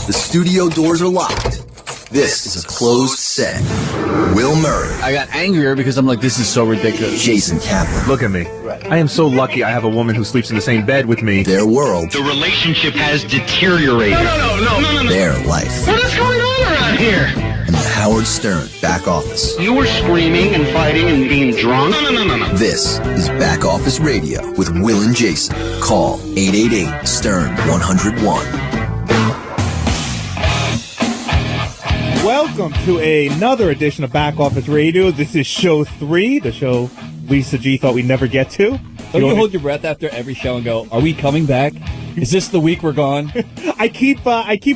The studio doors are locked. This is a closed set. Will Murray. I got angrier because I'm like, this is so ridiculous. Jason Kaplan. Look at me. I am so lucky I have a woman who sleeps in the same bed with me. Their world. The relationship has deteriorated. No. Their life. What is going on around here? And the Howard Stern back office. You were screaming and fighting and being drunk? No. This is Back Office Radio with Will and Jason. Call 888-STERN-101. Welcome to another edition of Back Office Radio. This is show 3, the show Lisa G thought we'd never get to. Don't you hold your breath after every show and go, are we coming back? Is this the week we're gone? I keep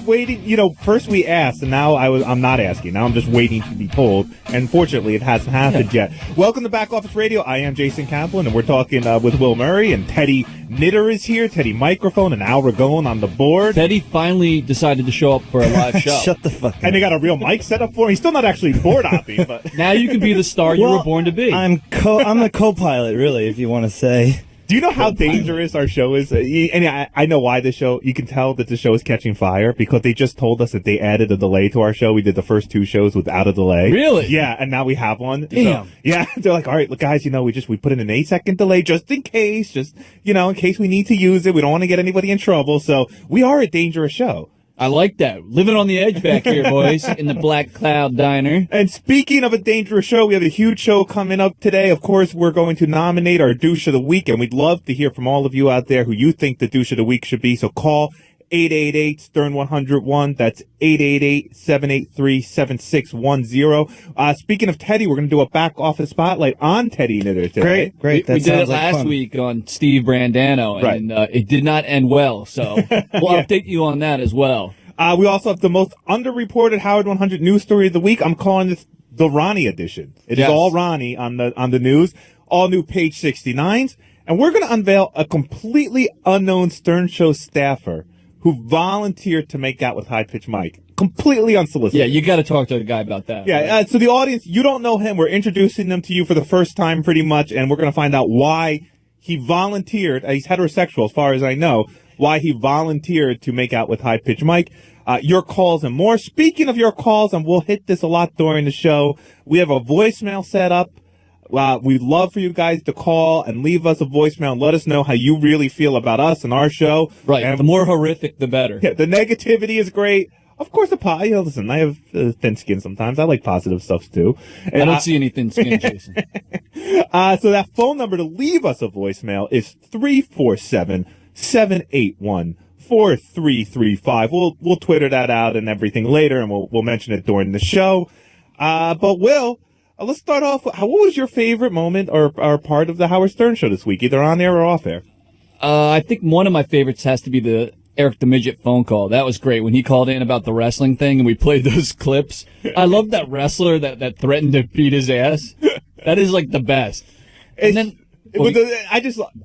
waiting. You know, first we asked, and now I'm not asking. Now I'm just waiting to be told. And fortunately, it hasn't happened yet. Welcome to Back Office Radio. I am Jason Kaplan, and we're talking with Will Murray, and Teddy Knitter is here. Teddy Microphone and Al Ragone on the board. Teddy finally decided to show up for a live show. Shut the fuck up. And they got a real mic set up for him. He's still not actually board hopping, but now you can be the star you were born to be. I'm the co-pilot, really, if you want to say. Do you know how dangerous our show is? And I know why the show, you can tell that the show is catching fire because they just told us that they added a delay to our show. We did the first 2 shows without a delay. Really? Yeah, and now we have one. Damn. So, yeah, they're like, all right, look, guys, we put in an 8-second delay just in case, in case we need to use it. We don't want to get anybody in trouble. So we are a dangerous show. I like that. Living on the edge back here, boys, in the Black Cloud Diner. And speaking of a dangerous show, we have a huge show coming up today. Of course, we're going to nominate our douche of the week, and we'd love to hear from all of you out there who you think the douche of the week should be. So call 888-STERN-101. That's 888-783-7610. Speaking of Teddy, we're going to do a back office spotlight on Teddy Knitter today. Great. We did it last week on Steve Brandano, and it did not end well. So we'll update you on that as well. We also have the most underreported Howard 100 news story of the week. I'm calling this the Ronnie edition. It is all Ronnie on the news. All new page 69s. And we're going to unveil a completely unknown Stern Show staffer who volunteered to make out with High Pitch Mike. Completely unsolicited. Yeah, you got to talk to the guy about that. Yeah, right? So the audience, you don't know him. We're introducing them to you for the first time pretty much, and we're going to find out why he volunteered. He's heterosexual as far as I know. Why he volunteered to make out with High Pitch Mike. Your calls and more. Speaking of your calls, and we'll hit this a lot during the show, we have a voicemail set up. We'd love for you guys to call and leave us a voicemail and let us know how you really feel about us and our show. Right. And the more horrific, the better. Yeah, the negativity is great. Of course, listen, I have thin skin sometimes. I like positive stuff, too. And I don't see any thin skin, Jason. So that phone number to leave us a voicemail is 347-781-4335. We'll Twitter that out and everything later, and we'll mention it during the show. But Will, let's start off. What was your favorite moment or part of the Howard Stern Show this week, either on air or off air? I think one of my favorites has to be the Eric the Midget phone call. That was great when he called in about the wrestling thing and we played those clips. I love that wrestler that threatened to beat his ass. That is like the best. And then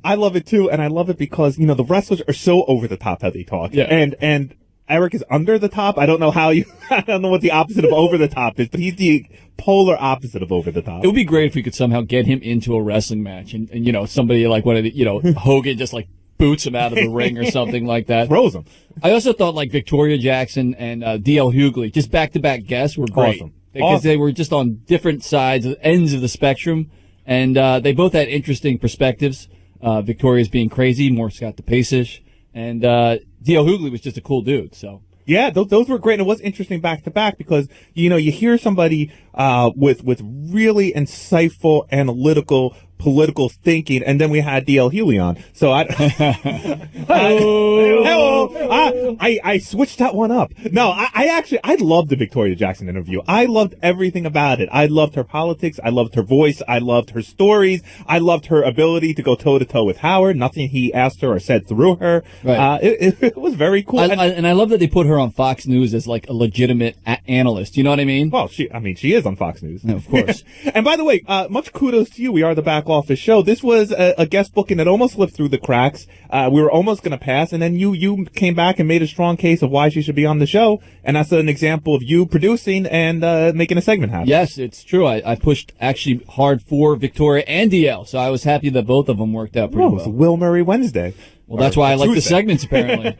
I love it too, and I love it because the wrestlers are so over the top how they talk. Yeah. And Eric is under the top. I don't know I don't know what the opposite of over the top is, but he's the polar opposite of over the top. It would be great if we could somehow get him into a wrestling match and somebody like one of the, Hogan just like boots him out of the ring or something like that. Throws him. I also thought like Victoria Jackson and D.L. Hughley, just back-to-back guests were great. Awesome. Because they were just on different ends of the spectrum, and they both had interesting perspectives. Victoria's being crazy, more Scott DePace-ish, and D.L. Hughley was just a cool dude, so. Yeah, those were great. And it was interesting back to back because, you hear somebody with really insightful, analytical, political thinking, and then we had D.L. Hughley on. So I switched that one up. No, I loved the Victoria Jackson interview. I loved everything about it. I loved her politics. I loved her voice. I loved her stories. I loved her ability to go toe to toe with Howard. Nothing he asked her or said through her. Right. It was very cool. And I love that they put her on Fox News as like a legitimate analyst. You know what I mean? Well, she is on Fox News. No, of course. And by the way, much kudos to you. We are the Back Office Show. This was a guest booking that almost slipped through the cracks. We were almost going to pass, and then you came back and made a strong case of why she should be on the show, and that's an example of you producing and making a segment happen. Yes, it's true. I pushed actually hard for Victoria and DL, so I was happy that both of them worked out pretty It was well. Will Murray Wednesday. Well, that's why I like the segments, apparently.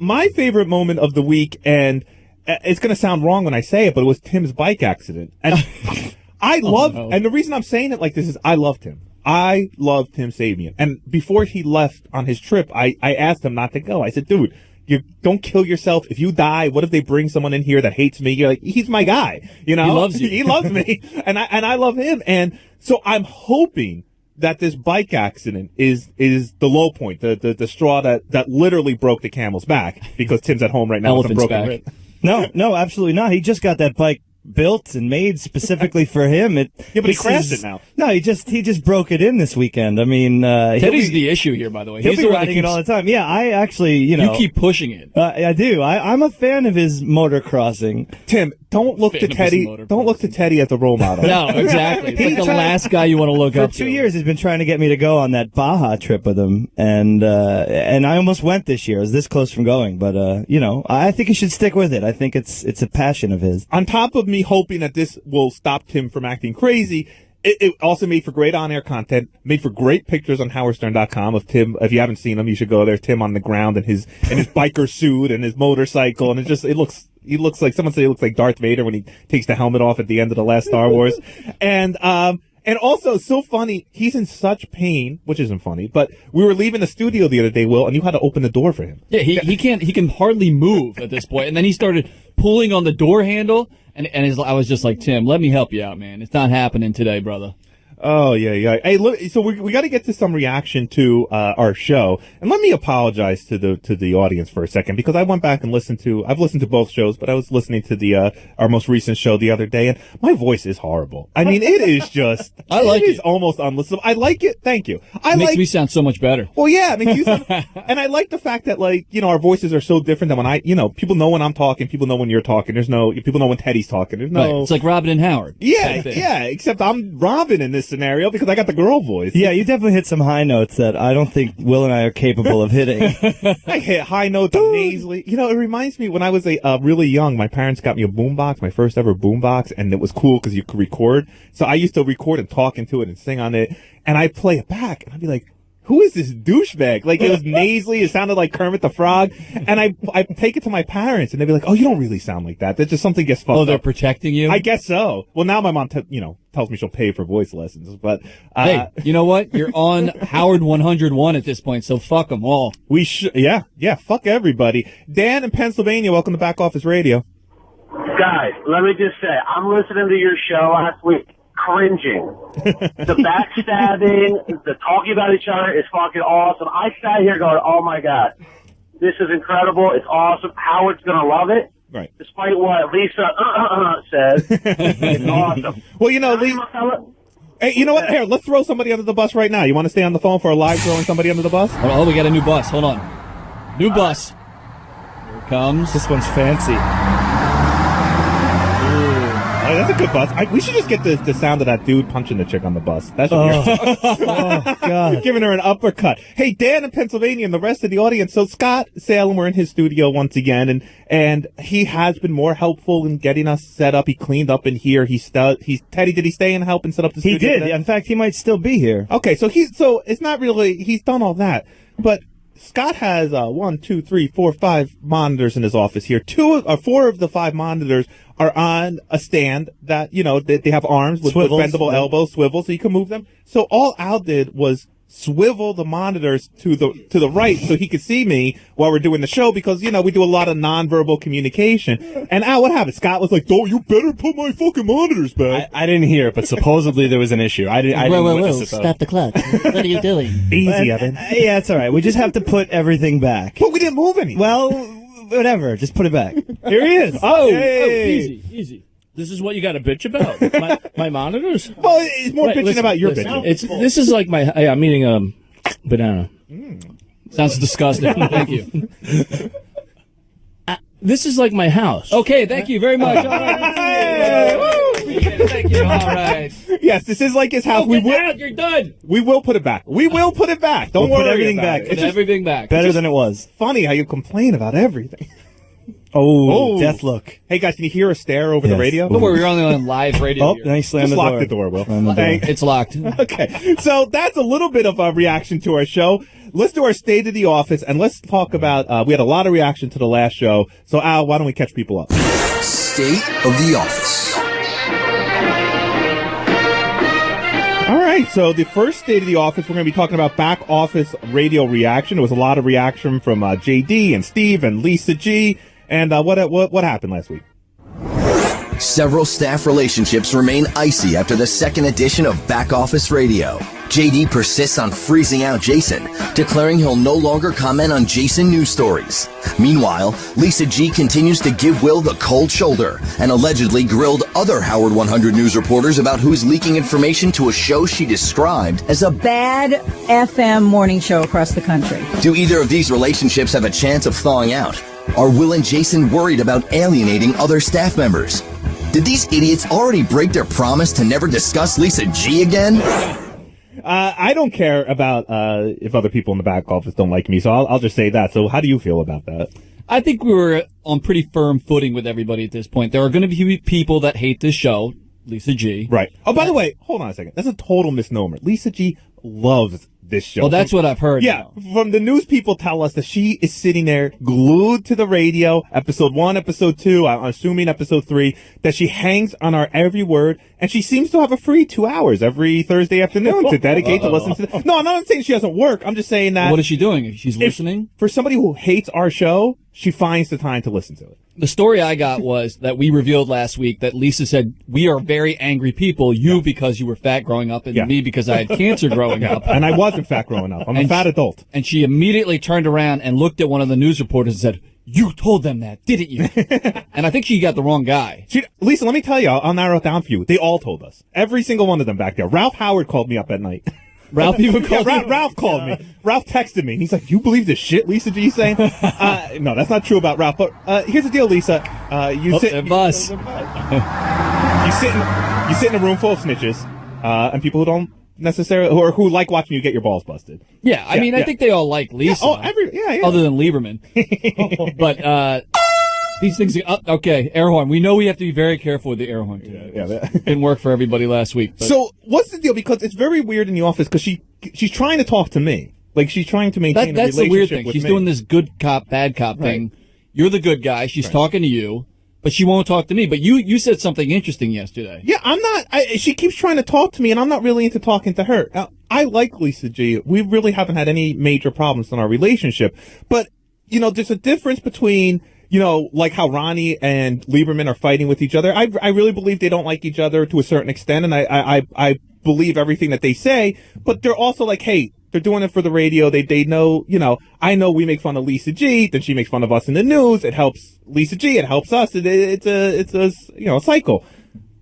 My favorite moment of the week, and it's going to sound wrong when I say it, but it was Tim's bike accident. And I love, and the reason I'm saying it like this is I loved him. I loved Tim Sabian. And before he left on his trip, I asked him not to go. I said, dude, you don't kill yourself. If you die, what if they bring someone in here that hates me? You're like, he's my guy. You know, he loves you. He loves me, and I love him. And so I'm hoping that this bike accident is the low point, the straw that literally broke the camel's back, because Tim's at home right now with a Elephant's broken back. rib. No, absolutely not. He just got that bike built and made specifically for him. Yeah, but he crashed it now. No, he just broke it in this weekend. I mean, Teddy's the issue here, by the way. He'll He's be the one that riding it keeps- all the time. Yeah, I actually, You keep pushing it. I do. I'm a fan of his motocrossing. Tim, don't look to Fan of Teddy. this Don't look to Teddy as a role model. No, exactly. It's like the last guy you want to look For up to. 2 years, he's been trying to get me to go on that Baja trip with him, and I almost went this year. I was this close from going, but I think he should stick with it. I think it's a passion of his. On top of me hoping that this will stop Tim from acting crazy, it also made for great on-air content, made for great pictures on howardstern.com of Tim. If you haven't seen him, you should go there. Tim on the ground in his biker suit and his motorcycle, and he looks like, someone said he looks like Darth Vader when he takes the helmet off at the end of the last Star Wars. And also, so funny, he's in such pain, which isn't funny, but we were leaving the studio the other day, Will, and you had to open the door for him. Yeah, he can hardly move at this point. And then he started pulling on the door handle, and I was just like, Tim, let me help you out, man. It's not happening today, brother. Oh, yeah. Hey, look, so we got to get to some reaction to our show. And let me apologize to the audience for a second, because I went back and I've listened to both shows, but I was listening to our most recent show the other day, and my voice is horrible. I mean, it is just, I like it is it. almost unlistenable. I like it. Thank you. It makes me sound so much better. Well, yeah, I mean, and I like the fact that, like, our voices are so different than when people know when I'm talking, people know when you're talking. People know when Teddy's talking. There's no. Right. It's like Robin and Howard. Yeah, except I'm Robin in this scenario because I got the girl voice. Yeah, you definitely hit some high notes that I don't think Will and I are capable of hitting. I hit high notes nasally. It reminds me when I was really young, my parents got me a boombox, my first ever boombox, and it was cool because you could record. So I used to record and talk into it and sing on it, and I'd play it back, and I'd be like, who is this douchebag? Like, it was nasally. It sounded like Kermit the Frog. And I take it to my parents, and they'd be like, oh, you don't really sound like that. There's just something gets fucked up. Oh, they're protecting you? I guess so. Well, now my mom, tells me she'll pay for voice lessons. But hey, you know what? You're on Howard 101 at this point, so fuck them all. We should, yeah, fuck everybody. Dan in Pennsylvania, welcome to Back Office Radio. Guys, let me just say, I'm listening to your show last week, cringing. The backstabbing, the talking about each other is fucking awesome. I sat here going, oh my God, this is incredible. It's awesome. Howard's going to love it. Right. Despite what Lisa says. It's awesome. Well, Lisa. Hey, you know what? Here, let's throw somebody under the bus right now. You want to stay on the phone for a live throwing somebody under the bus? Oh, we got a new bus. Hold on. New bus. Here it comes. This one's fancy. Oh, that's a good bus. We should just get the sound of that dude punching the chick on the bus. That should be Oh, God. giving her an uppercut. Hey, Dan in Pennsylvania and the rest of the audience. So Scott Salem, we're in his studio once again, and he has been more helpful in getting us set up. He cleaned up in here. Teddy, did he stay and help and set up the He studio did. today? In fact, he might still be here. Okay, so it's not really, he's done all that, but Scott has 1, 2, 3, 4, 5 monitors in his office here. 4 of the 5 monitors are on a stand that, they have arms with bendable elbows, swivel, so you can move them. So all Al did was swivel the monitors to the right so he could see me while we're doing the show, because, we do a lot of nonverbal communication. And Al, what happened? Scott was like, "Oh, you better put my fucking monitors back." I didn't hear it, but supposedly there was an issue. I didn't witness it, though. Stop the clock. What are you doing? Easy, Evan. Yeah, it's all right. We just have to put everything back. But we didn't move any. Well, whatever. Just put it back. Here he is. Oh, hey. easy. This is what you got to bitch about? my monitors? Well, it's more Wait, bitching listen, about your listen. bitching. This is like hey, I'm eating banana. Sounds disgusting. Thank you. This is like my house. Okay, thank you very much. All right. Thank you. All right. Yes, this is like his house. You're done. We will put it back. We will put it back. Don't We'll worry put everything about back. it. Put It's just everything back. Better than it was. funny how you complain about everything. Oh, death look. Hey guys, can you hear a stare over the Yes. radio? Don't worry, we're only on live radio. Oh, here. now he slammed Just the lock door. the door, Will. Slam the door. It's locked. Okay, so that's a little bit of a reaction to our show. Let's do our State of the Office, and let's talk about, we had a lot of reaction to the last show. So, Al, why don't we catch people up? State of the Office. All right, so the first State of the Office, we're going to be talking about back office radio reaction. There was a lot of reaction from JD and Steve and Lisa G. And what happened last week? Several staff relationships remain icy after the second edition of Back Office Radio. JD persists on freezing out Jason, declaring he'll no longer comment on Jason news stories. Meanwhile, Lisa G continues to give Will the cold shoulder and allegedly grilled other Howard 100 News reporters about who's leaking information to a show she described as a bad FM morning show across the country. Do either of these relationships have a chance of thawing out? Are Will and Jason worried about alienating other staff members? Did these idiots already break their promise to never discuss Lisa G again? I don't care about if other people in the back office don't like me, so I'll just say that. So how do you feel about that? I think we were on pretty firm footing with everybody at this point. There are going to be people that hate this show, Lisa G. Right. Oh, by the way, hold on a second. That's a total misnomer. Lisa G loves this show. Well, that's what I've heard. Yeah, from the news people tell us that she is sitting there glued to the radio, episode 1, episode 2, I'm assuming episode 3, that she hangs on our every word, and she seems to have a free 2 hours every Thursday afternoon to dedicate to listen to. No, I'm not saying she doesn't work. I'm just saying that. What is she doing? She's listening? For somebody who hates our show, she finds the time to listen to it. The story I got was that we revealed last week that Lisa said, we are very angry people, you because you were fat growing up, and me because I had cancer growing up. And I wasn't fat growing up. I'm a fat adult. And she immediately turned around and looked at one of the news reporters and said, you told them that, didn't you? And I think she got the wrong guy. Lisa, let me tell you, I'll narrow it down for you. They all told us. Every single one of them back there. Ralph Howard called me up at night. Ralph even called me? Ralph called me. Ralph texted me. He's like, you believe this shit Lisa G's saying? No, that's not true about Ralph. But here's the deal, Lisa. You sit in a room full of snitches, and people who don't necessarily, or who like watching you get your balls busted. Yeah, I mean, I think they all like Lisa. Other than Lieberman. But these things, okay, air horn. We know we have to be very careful with the air horn. Didn't work for everybody last week. But. So what's the deal? Because it's very weird in the office because she's trying to talk to me. Like she's trying to maintain a relationship that's the weird thing. with She's me. doing this good cop, bad cop thing. You're the good guy. She's talking to you, but she won't talk to me. But you said something interesting yesterday. Yeah, I'm not. She keeps trying to talk to me, and I'm not really into talking to her. Now, I like Lisa G. We really haven't had any major problems in our relationship. But, there's a difference between, like how Ronnie and Lieberman are fighting with each other. I really believe they don't like each other to a certain extent, and I believe everything that they say. But they're also like, hey, they're doing it for the radio. They know, I know we make fun of Lisa G, then she makes fun of us in the news. It helps Lisa G. It helps us. It's a cycle.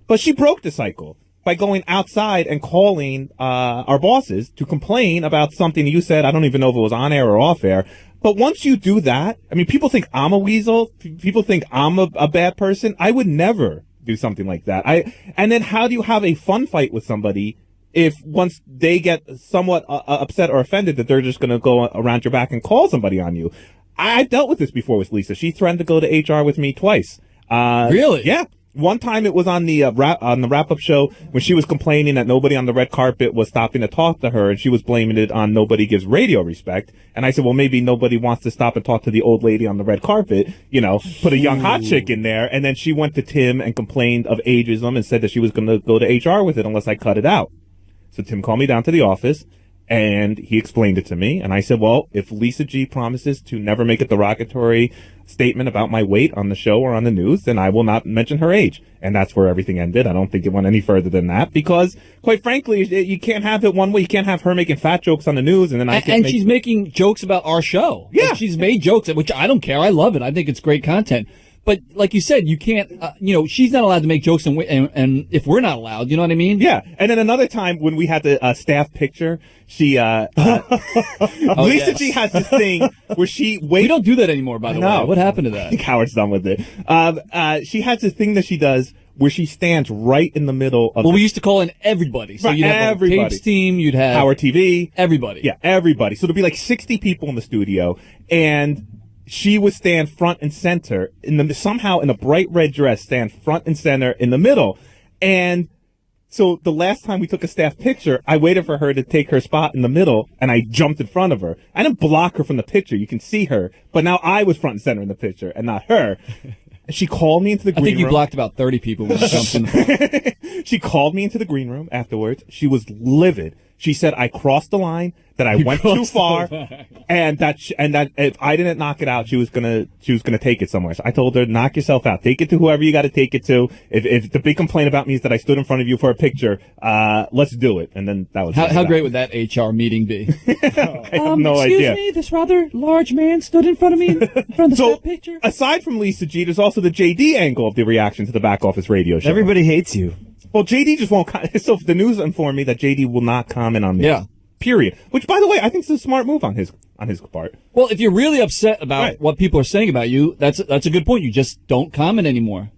But she broke the cycle by going outside and calling our bosses to complain about something you said. I don't even know if it was on air or off air. But once you do that, I mean, people think I'm a weasel. People think I'm a bad person. I would never do something like that. And then how do you have a fun fight with somebody if once they get somewhat upset or offended that they're just going to go around your back and call somebody on you? I've dealt with this before with Lisa. She threatened to go to HR with me twice. Really? Yeah. One time it was on the wrap-up show when she was complaining that nobody on the red carpet was stopping to talk to her, and she was blaming it on nobody gives radio respect. And I said, well, maybe nobody wants to stop and talk to the old lady on the red carpet, put a young hot chick in there. And then she went to Tim and complained of ageism and said that she was going to go to HR with it unless I cut it out. So Tim called me down to the office, and he explained it to me. And I said, well, if Lisa G promises to never make a derogatory statement about my weight on the show or on the news, then I will not mention her age. And that's where everything ended. I don't think it went any further than that because, quite frankly, you can't have it one way. You can't have her making fat jokes on the news, and then I can't. And she's making jokes about our show. Yeah. Like, she's made jokes, which I don't care. I love it. I think it's great content. But like you said, you can't, she's not allowed to make jokes and if we're not allowed, you know what I mean? Yeah. And then another time when we had the staff picture, she, Lisa G has this thing where she waits. We don't do that anymore, by the way. What happened to that? I think Howard's done with it. She has this thing that she does where she stands right in the middle of. Well, we used to call in everybody. So you'd have everybody. Tape's team, you'd have Howard TV. Everybody. Yeah, everybody. So there'd be like 60 people in the studio, and she would stand front and center somehow in a bright red dress, stand front and center in the middle. And so the last time we took a staff picture, I waited for her to take her spot in the middle, and I jumped in front of her. I didn't block her from the picture. You can see her. But now I was front and center in the picture and not her. And she called me into the green room. I think you blocked about 30 people when you jumped in the front. She called me into the green room afterwards. She was livid. She said I crossed the line, that I went too far, and that if I didn't knock it out, she was gonna take it somewhere. So I told her, knock yourself out, take it to whoever you got to take it to. If the big complaint about me is that I stood in front of you for a picture, let's do it. And then that was how great would that HR meeting be? I have no idea. Excuse me, this rather large man stood in front of me in front of the staff picture. Aside from Lisa G, there's also the JD angle of the reaction to the Back Office Radio show. Everybody hates you. Well, JD just won't. So the news informed me that JD will not comment on me. Yeah. Period. Which, by the way, I think is a smart move on his part. Well, if you're really upset about what people are saying about you, that's a good point. You just don't comment anymore.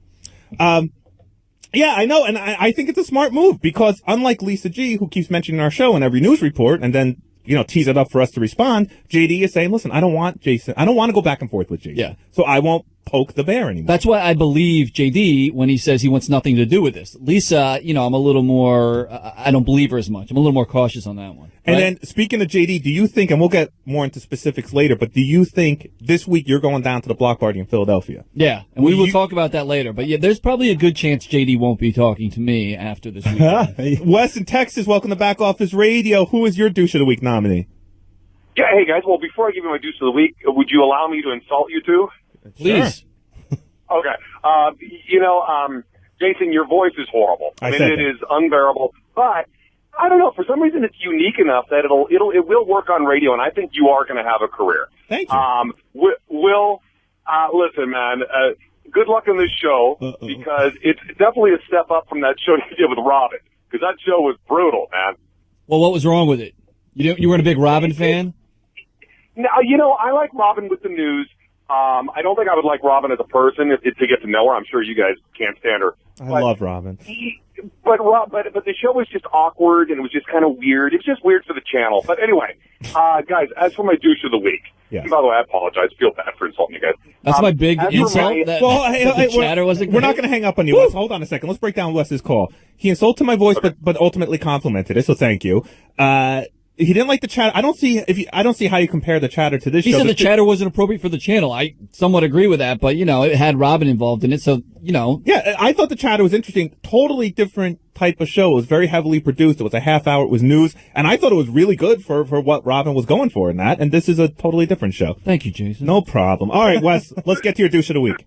Yeah, I know, and I think it's a smart move because unlike Lisa G, who keeps mentioning our show in every news report and then tease it up for us to respond, JD is saying, listen, I don't want Jason. I don't want to go back and forth with Jason. Yeah. So I won't poke the bear anymore. That's why I believe JD when he says he wants nothing to do with this. Lisa, I'm a little more, I don't believe her as much. I'm a little more cautious on that one. And then speaking of JD, do you think, and we'll get more into specifics later, but do you think this week you're going down to the block party in Philadelphia? Yeah, and we will talk about that later. But yeah, there's probably a good chance JD won't be talking to me after this week. Wes in Texas, welcome to Back Office Radio. Who is your douche of the week nominee? Yeah, hey guys. Well, before I give you my douche of the week, would you allow me to insult you two? Please. Sure. Okay. Jason, your voice is horrible. I mean, it is unbearable. But I don't know. For some reason, it's unique enough that it will work on radio, and I think you are going to have a career. Thank you. Will, listen, man. Good luck on this show because it's definitely a step up from that show you did with Robin because that show was brutal, man. Well, what was wrong with it? You weren't a big Robin fan? No, I like Robin with the news. I don't think I would like Robin as a person to get to know her. I'm sure you guys can't stand her. I love Robin. But the show was just awkward and it was just kind of weird. It's just weird for the channel. But anyway, guys, as for my douche of the week, and by the way, I apologize. I feel bad for insulting you guys. That's my big insult. Chatter wasn't we're not going to hang up on you, Wes. Hold on a second. Let's break down Wes's call. He insulted my voice, but ultimately complimented it. So thank you. He didn't like the chatter. I don't see how you compare the chatter to this show. He said the chatter wasn't appropriate for the channel. I somewhat agree with that, but it had Robin involved in it, so Yeah, I thought the chatter was interesting. Totally different type of show. It was very heavily produced. It was a half hour. It was news, and I thought it was really good for what Robin was going for in that. And this is a totally different show. Thank you, Jason. No problem. All right, Wes, let's get to your douche of the week.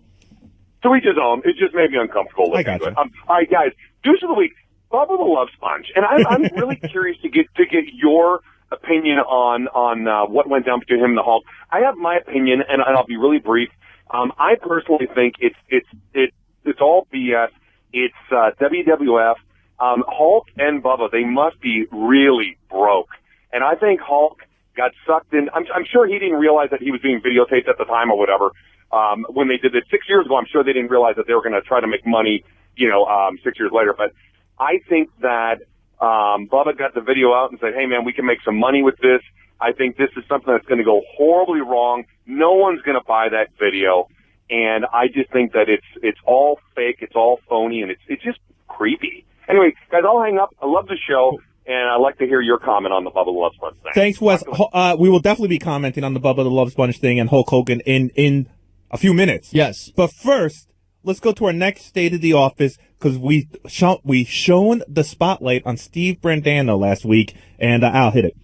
To each his own. It just made me uncomfortable listening to it. All right, guys, douche of the week. Bubba the Love Sponge, and I'm really curious to get your opinion on what went down between him and the Hulk. I have my opinion, and I'll be really brief. I personally think it's all BS. It's WWF. Hulk and Bubba, they must be really broke, and I think Hulk got sucked in. I'm sure he didn't realize that he was being videotaped at the time or whatever. When they did it 6 years ago, I'm sure they didn't realize that they were going to try to make money, 6 years later. But I think that Bubba got the video out and said, hey, man, we can make some money with this. I think this is something that's going to go horribly wrong. No one's going to buy that video. And I just think that it's all fake, it's all phony, and it's just creepy. Anyway, guys, I'll hang up. I love the show, and I'd like to hear your comment on the Bubba the Love Sponge thing. Thanks, Wes. We will definitely be commenting on the Bubba the Love Sponge thing and Hulk Hogan in a few minutes. Yes. But first, let's go to our next State of the Office, because we shone the spotlight on Steve Brandano last week, and I'll hit it.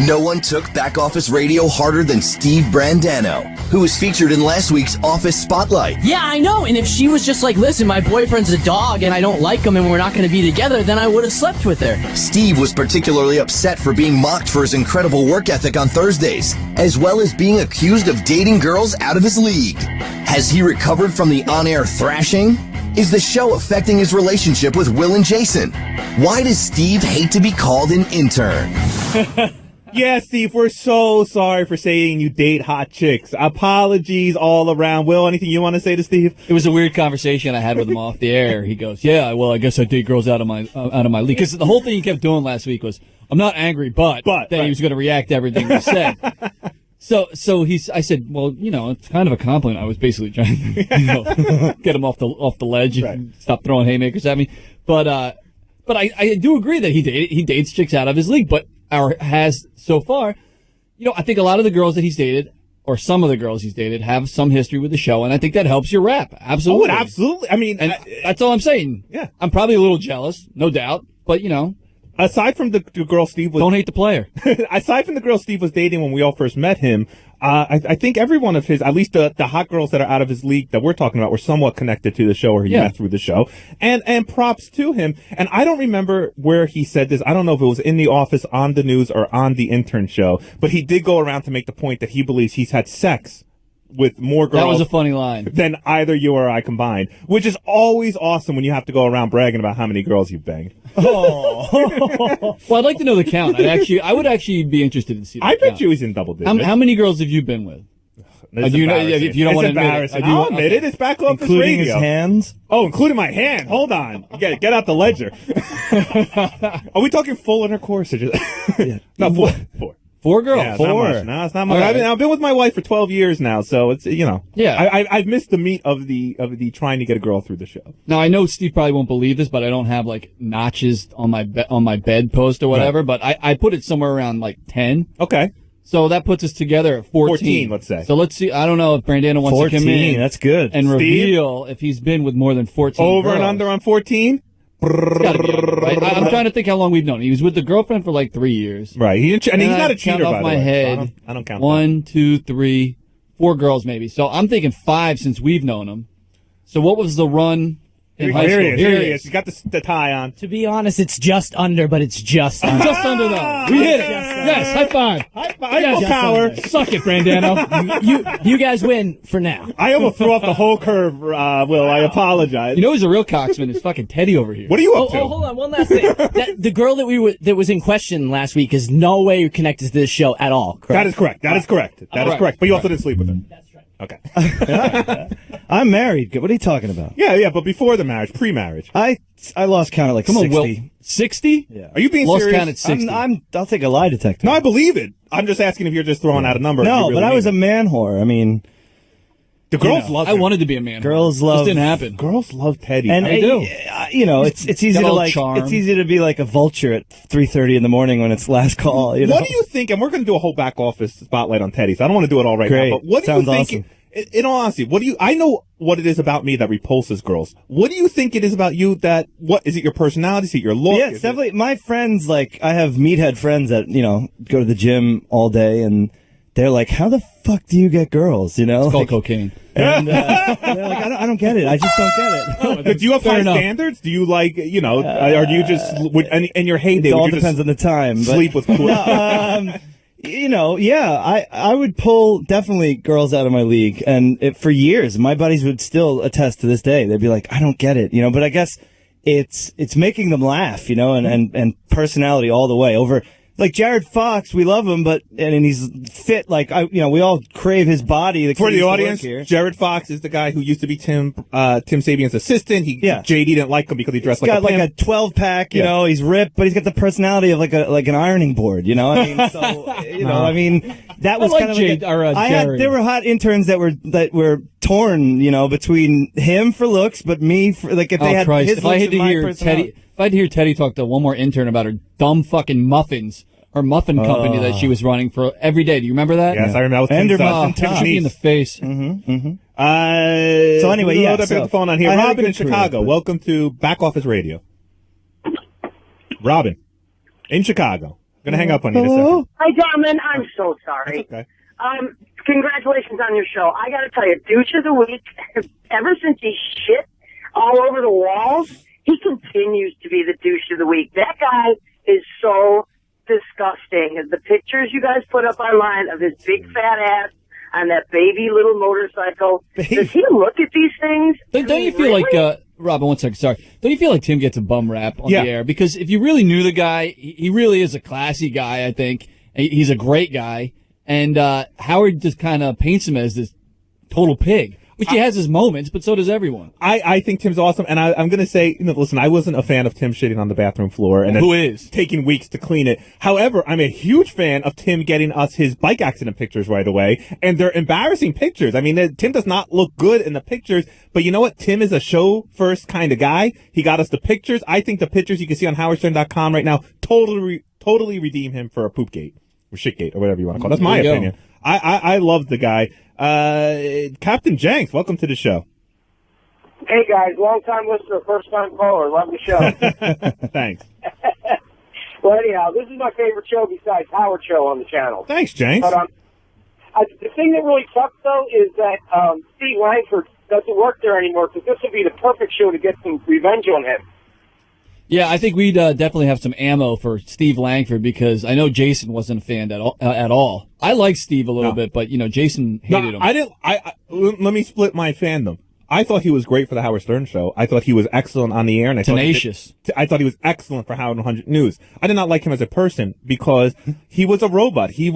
No one took Back Office Radio harder than Steve Brandano, who was featured in last week's Office Spotlight. Yeah, I know, and if she was just like, listen, my boyfriend's a dog and I don't like him and we're not going to be together, then I would have slept with her. Steve was particularly upset for being mocked for his incredible work ethic on Thursdays, as well as being accused of dating girls out of his league. Has he recovered from the on-air thrashing? Is the show affecting his relationship with Will and Jason? Why does Steve hate to be called an intern? Yeah, Steve, we're so sorry for saying you date hot chicks. Apologies all around. Will, anything you want to say to Steve? It was a weird conversation I had with him off the air. He goes, yeah, well, I guess I date girls out of my league. Because the whole thing he kept doing last week was, I'm not angry, but then he was going to react to everything we said. So I said, well, it's kind of a compliment. I was basically trying to, get him off the ledge and stop throwing haymakers at me. But I do agree that he dates chicks out of his league, but has so far, I think a lot of the girls that he's dated, or some of the girls he's dated, have some history with the show, and I think that helps your rap. Absolutely. Oh, absolutely. I mean, that's all I'm saying. Yeah. I'm probably a little jealous, no doubt, but aside from the girl Steve was... Don't hate the player. Aside from the girl Steve was dating when we all first met him, I think every one of his, at least the hot girls that are out of his league that we're talking about, were somewhat connected to the show, or he met through the show. And props to him. And I don't remember where he said this. I don't know if it was in the office, on the news, or on the intern show, but he did go around to make the point that he believes he's had sex with more girls. That was a funny line. Than either you or I combined, which is always awesome when you have to go around bragging about how many girls you've banged. Oh. Well, I'd like to know the count. I would actually be interested in seeing that. I bet you he's in double digits. How many girls have you been with? If you don't want to admit it, I'll admit it. It's back off this radio. Including his hands? Oh, including my hand. Hold on. Get out the ledger. Are we talking full intercourse or just... No, four. 4 girls. Yeah, 4. Not much. No, it's not much. Right. I've been with my wife for 12 years now, so it's Yeah. I've missed the meat of the trying to get a girl through the show. Now I know Steve probably won't believe this, but I don't have like notches on my bed post or whatever. Right. But I put it somewhere around like 10. Okay. So that puts us together at 14. Let's say. So let's see. I don't know if Brandano wants 14, to come in. That's good. And Steve? Reveal if he's been with more than 14 Over girls. and under on 14. Right? I'm trying to think how long we've known. He was with the girlfriend for like 3 years. Right. He's not a cheater, off by the my way. head. I don't count 1, 2, 3, 4 girls maybe. So I'm thinking 5 since we've known him. So what was the run in high school? Here he is. He's got the tie on. To be honest, it's just under, but it's just under. Just under though. We hit it. Yes, high five. Eiffel Tower. Suck it, Brandano. You guys win for now. I almost threw off the whole curve, Will. I apologize. You know who's a real cocksman is fucking Teddy over here. What are you up to? Oh, hold on. One last thing. The girl that was in question last week is no way connected to this show at all. Correct? That is correct. That is correct. But you also didn't sleep with her. That's right. Okay. I'm married. What are you talking about? Yeah, but before the marriage, pre-marriage. I lost count at like 60. Will. 60? Yeah. Are you being lost serious? Count at 60. I'll take a lie detector. No, I believe it. I'm just asking if you're just throwing out a number. No, really but I was a man whore. I mean, the girls love. I wanted to be a man. Girls love. This didn't happen. Girls love Teddy. And I do. It's easy to like. Charm. It's easy to be like a vulture at 3:30 in the morning when it's last call. You know? What do you think? And we're going to do a whole back office spotlight on Teddy. So I don't want to do it all right now. But what do you think? Awesome. In all honesty, I know what it is about me that repulses girls. What do you think it is about you what is it your personality? Is it your look? Yeah, it's definitely my friends. Like, I have meathead friends that, go to the gym all day and they're like, how the fuck do you get girls? It's called cocaine. And they're like, I don't get it. I just don't get it. Do you have high standards? Do you like, or do you just, in your heyday, it all depends on the time. Sleep with cool. I would pull definitely girls out of my league, and for years, my buddies would still attest to this day. They'd be like, I don't get it, but I guess it's making them laugh, and personality all the way over. Like Jared Fox, we love him, and he's fit. Like we all crave his body. For the audience, Jared Fox is the guy who used to be Tim Sabian's assistant. JD didn't like him because he dressed like a pimp. He's got like a 12-pack. He's ripped, but he's got the personality of like an ironing board. I mean, so I mean, that was kind of like there were hot interns that were torn, between him for looks, but me for like if they had his looks and my personality. If I had to hear Teddy talk to one more intern about her dumb fucking muffins, her muffin company that she was running for every day. Do you remember that? Yes, I remember. And her muffin top. Me in the face. Mm-hmm. So anyway, I got the phone on here. Robin in Chicago, career, welcome to Back Office Radio. Robin, in Chicago. I'm going to hang up on you in a second. Hi, gentlemen. I'm so sorry. That's okay. Congratulations on your show. I got to tell you, douche of the week, ever since he shit all over the walls, he continues to be the douche of the week. That guy is so disgusting. The pictures you guys put up online of his big fat ass on that baby little motorcycle. Does he look at these things? Don't you feel like, Robin, 1 second, sorry. Don't you feel like Tim gets a bum rap on the air? Because if you really knew the guy, he really is a classy guy, I think. He's a great guy. And Howard just kind of paints him as this total pig. Which he has his moments, but so does everyone. I think Tim's awesome, and I'm going to say, listen, I wasn't a fan of Tim shitting on the bathroom floor and Who is? taking weeks to clean it. However, I'm a huge fan of Tim getting us his bike accident pictures right away, and they're embarrassing pictures. I mean, Tim does not look good in the pictures, but you know what? Tim is a show-first kind of guy. He got us the pictures. I think the pictures you can see on howardstern.com right now totally redeem him for a poopgate or shitgate or whatever you want to call it. That's my opinion. I love the guy. Captain Jenks, welcome to the show. Hey guys, long time listener, first time caller. Love the show. Thanks. Well, anyhow, this is my favorite show besides Howard Show on the channel. Thanks, Jenks. But the thing that really sucks though is that Steve Langford doesn't work there anymore, because this would be the perfect show to get some revenge on him. Yeah, I think we'd definitely have some ammo for Steve Langford, because I know Jason wasn't a fan at all. I like Steve a little bit, but Jason hated him. I didn't. Let me split my fandom. I thought he was great for the Howard Stern show. I thought he was excellent on the air, and Tenacious. I thought he was excellent for Howard 100 News. I did not like him as a person because he was a robot. He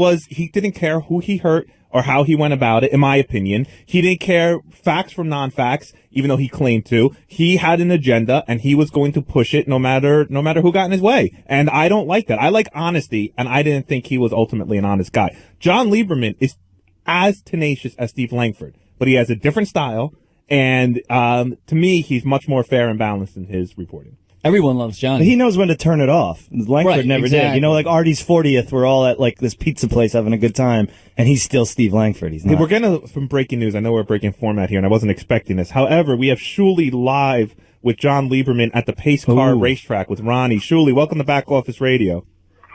didn't care who he hurt or how he went about it, in my opinion. He didn't care facts from non-facts, even though he claimed to. He had an agenda, and he was going to push it no matter who got in his way. And I don't like that. I like honesty, and I didn't think he was ultimately an honest guy. John Lieberman is as tenacious as Steve Langford, but he has a different style, and to me, he's much more fair and balanced in his reporting. Everyone loves Johnny. He knows when to turn it off. Langford never did. Like Artie's 40th, we're all at like this pizza place having a good time, and he's still Steve Langford. He's not. Hey, we're getting some breaking news. I know we're breaking format here, and I wasn't expecting this. However, we have Shuli live with John Lieberman at the Pace Car Racetrack with Ronnie. Shuli, welcome to Back Office Radio.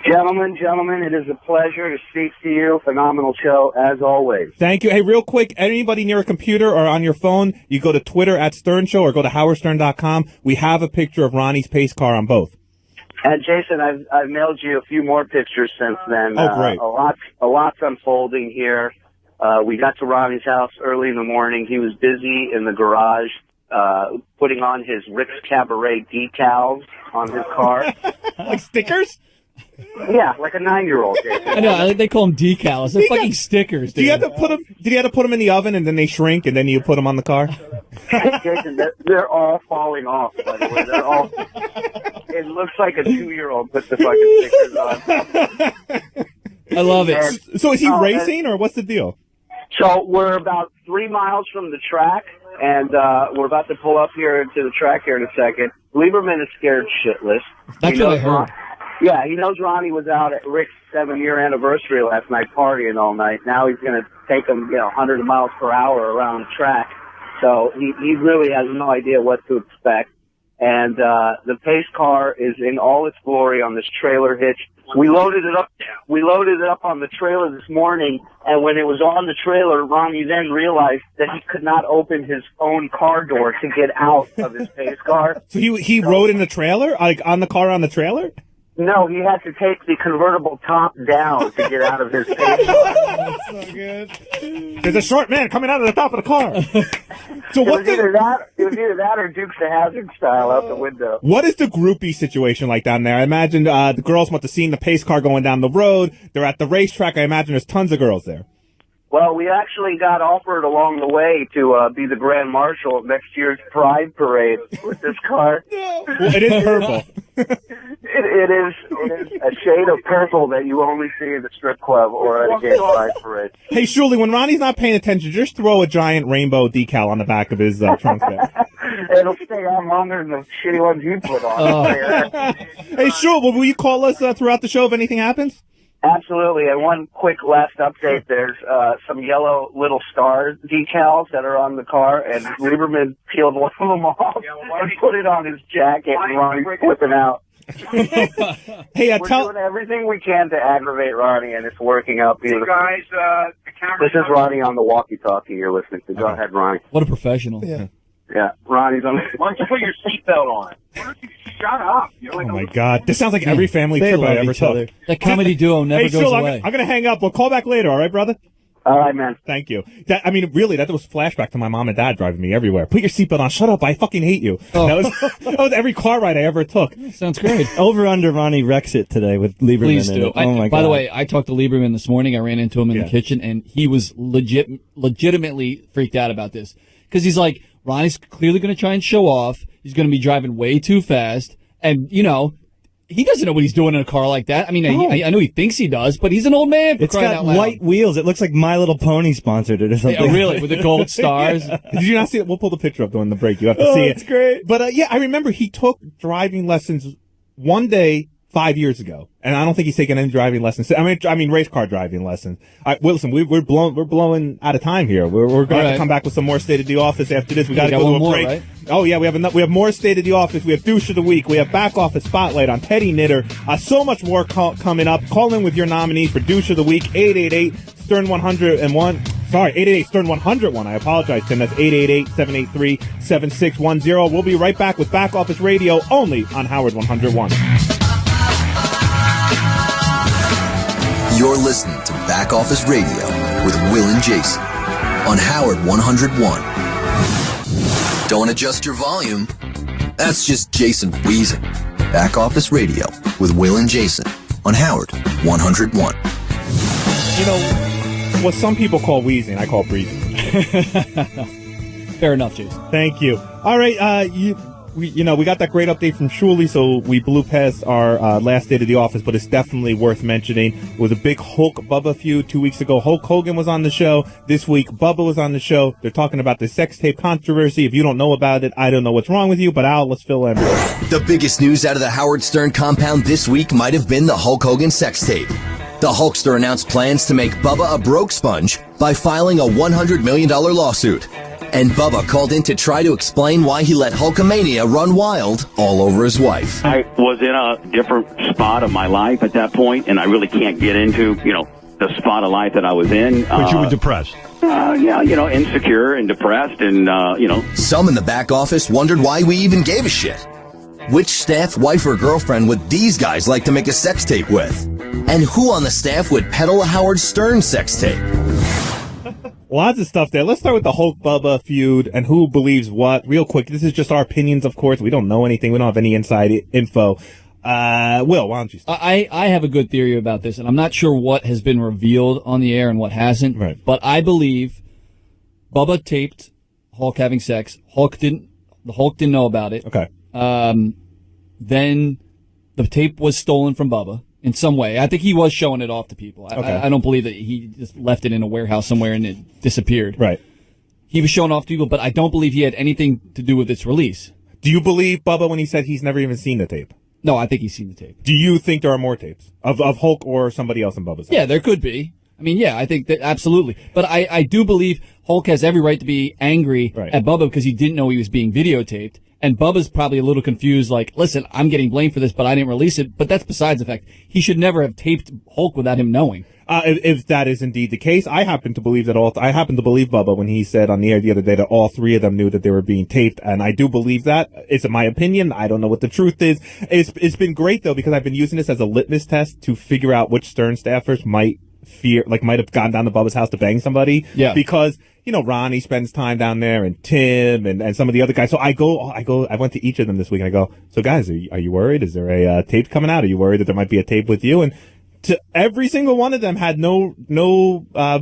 Gentlemen, it is a pleasure to speak to you. Phenomenal show, as always. Thank you. Hey, real quick, anybody near a computer or on your phone, you go to Twitter at Stern Show or go to howardstern.com. We have a picture of Ronnie's pace car on both. And Jason, I've mailed you a few more pictures since then. Oh, great. A lot's unfolding here. We got to Ronnie's house early in the morning. He was busy in the garage putting on his Rick's Cabaret decals on his car. Like stickers? Yeah, like a 9-year-old. I know, they call them decals. They're fucking stickers, dude. Did you have to put them in the oven and then they shrink and then you put them on the car? Jason, they're all falling off, by the way. They're all. It looks like a 2-year-old put the fucking stickers on. I love it. So is he racing or what's the deal? So we're about 3 miles from the track, and we're about to pull up here to the track here in a second. Lieberman is scared shitless. That's what I heard. Yeah, he knows Ronnie was out at Rick's 7-year anniversary last night partying all night. Now he's going to take him, 100 miles per hour around the track. So he really has no idea what to expect. And the pace car is in all its glory on this trailer hitch. We loaded it up on the trailer this morning, and when it was on the trailer, Ronnie then realized that he could not open his own car door to get out of his pace car. So he rode in the trailer, like on the car on the trailer? No, he had to take the convertible top down to get out of his pace car. That's so good. There's a short man coming out of the top of the car. So it was either that or Dukes of Hazzard style out the window. What is the groupie situation like down there? I imagine the girls must have seen the pace car going down the road. They're at the racetrack. I imagine there's tons of girls there. Well, we actually got offered along the way to be the grand marshal of next year's Pride Parade with this car. Well, it is purple. It is a shade of purple that you only see in the strip club or at a gay Pride Parade. Hey, Shuli, when Ronnie's not paying attention, just throw a giant rainbow decal on the back of his trunk there. It'll stay on longer than the shitty ones you put on. Hey, Shuli, will you call us throughout the show if anything happens? Absolutely. And one quick last update, there's some yellow little star decals that are on the car, and Lieberman peeled one of them off and put it on his jacket, and Ronnie's flipping out. Hey, we're doing everything we can to aggravate Ronnie, and it's working out beautifully. Hey guys, this is Ronnie on the walkie-talkie you're listening to. Go ahead, Ronnie. What a professional. Yeah, Ronnie's on. Why don't you put your seatbelt on? Why don't you shut up? Oh my God, this sounds like every family trip I ever took. That comedy duo never goes away. I'm gonna hang up. We'll call back later. All right, brother. All right, man. Thank you. Really, that was flashback to my mom and dad driving me everywhere. Put your seatbelt on. Shut up. I fucking hate you. Oh. That was every car ride I ever took. Sounds great. Over under Ronnie wrecks it today with Lieberman. Please in do. it. Oh my God. By the way, I talked to Lieberman this morning. I ran into him in the kitchen, and he was legitimately freaked out about this. because he's like, Ronnie's clearly going to try and show off. He's going to be driving way too fast. And, you know, he doesn't know what he's doing in a car like that. I mean, I know he thinks he does, but he's an old man. It's got white wheels. It looks like My Little Pony sponsored it or something. Yeah, really? With the gold stars? Did you not see it? We'll pull the picture up during the break. You have to see it. It's great. But, yeah, I remember he took driving lessons one day 5 years ago, and I don't think he's taken any driving lessons. I mean, race car driving lessons. Listen, we're blowing out of time here. We're going to come back with some more State of the Office after this. We got to go to a break. Right? Oh yeah, we have more State of the Office. We have Douche of the Week. We have Back Office Spotlight on Teddy Knitter. So much more coming up. Call in with your nominee for Douche of the Week. 888 Stern 101. Sorry, 888 Stern 101. I apologize, Tim. That's 888-783-7610. We'll be right back with Back Office Radio only on Howard 101. You're listening to Back Office Radio with Will and Jason on Howard 101. Don't adjust your volume. That's just Jason wheezing. Back Office Radio with Will and Jason on Howard 101. You know, what some people call wheezing, I call breathing. Fair enough, Jason. Thank you. All right, we got that great update from Shuli, so we blew past our last State of the Office, but it's definitely worth mentioning. It was a big Hulk-Bubba feud 2 weeks ago. Hulk Hogan was on the show. This week, Bubba was on the show. They're talking about the sex tape controversy. If you don't know about it, I don't know what's wrong with you, but let's fill in. The biggest news out of the Howard Stern compound this week might have been the Hulk Hogan sex tape. The Hulkster announced plans to make Bubba a broke sponge by filing a $100 million lawsuit. And Bubba called in to try to explain why he let Hulkamania run wild all over his wife. I was in a different spot of my life at that point, and I really can't get into, the spot of life that I was in. But you were depressed. Yeah, insecure and depressed and, Some in the back office wondered why we even gave a shit. Which staff wife or girlfriend would these guys like to make a sex tape with? And who on the staff would peddle a Howard Stern sex tape? Lots of stuff there. Let's start with the Hulk-Bubba feud and who believes what. Real quick, this is just our opinions, of course. We don't know anything. We don't have any inside info. Will, why don't you start? I have a good theory about this, and I'm not sure what has been revealed on the air and what hasn't. Right. But I believe Bubba taped Hulk having sex. The Hulk didn't know about it. Okay. Then the tape was stolen from Bubba in some way. I think he was showing it off to people. I don't believe that he just left it in a warehouse somewhere and it disappeared. Right. He was showing off to people, but I don't believe he had anything to do with its release. Do you believe Bubba when he said he's never even seen the tape? No, I think he's seen the tape. Do you think there are more tapes of Hulk or somebody else in Bubba's house? Yeah, there could be. I mean, yeah, I think that absolutely. But I do believe Hulk has every right to be angry at Bubba because he didn't know he was being videotaped. And Bubba's probably a little confused, like, listen, I'm getting blamed for this, but I didn't release it. But that's besides the fact. He should never have taped Hulk without him knowing. If that is indeed the case, I happen to believe Bubba when he said on the air the other day that all three of them knew that they were being taped, and I do believe that. It's my opinion. I don't know what the truth is. It's been great though because I've been using this as a litmus test to figure out which Stern staffers might have gone down to Bubba's house to bang somebody. Yeah. Because, Ronnie spends time down there and Tim and some of the other guys. So I went to each of them this week and I go, so guys, are you worried? Is there a tape coming out? Are you worried that there might be a tape with you? And to every single one of them had no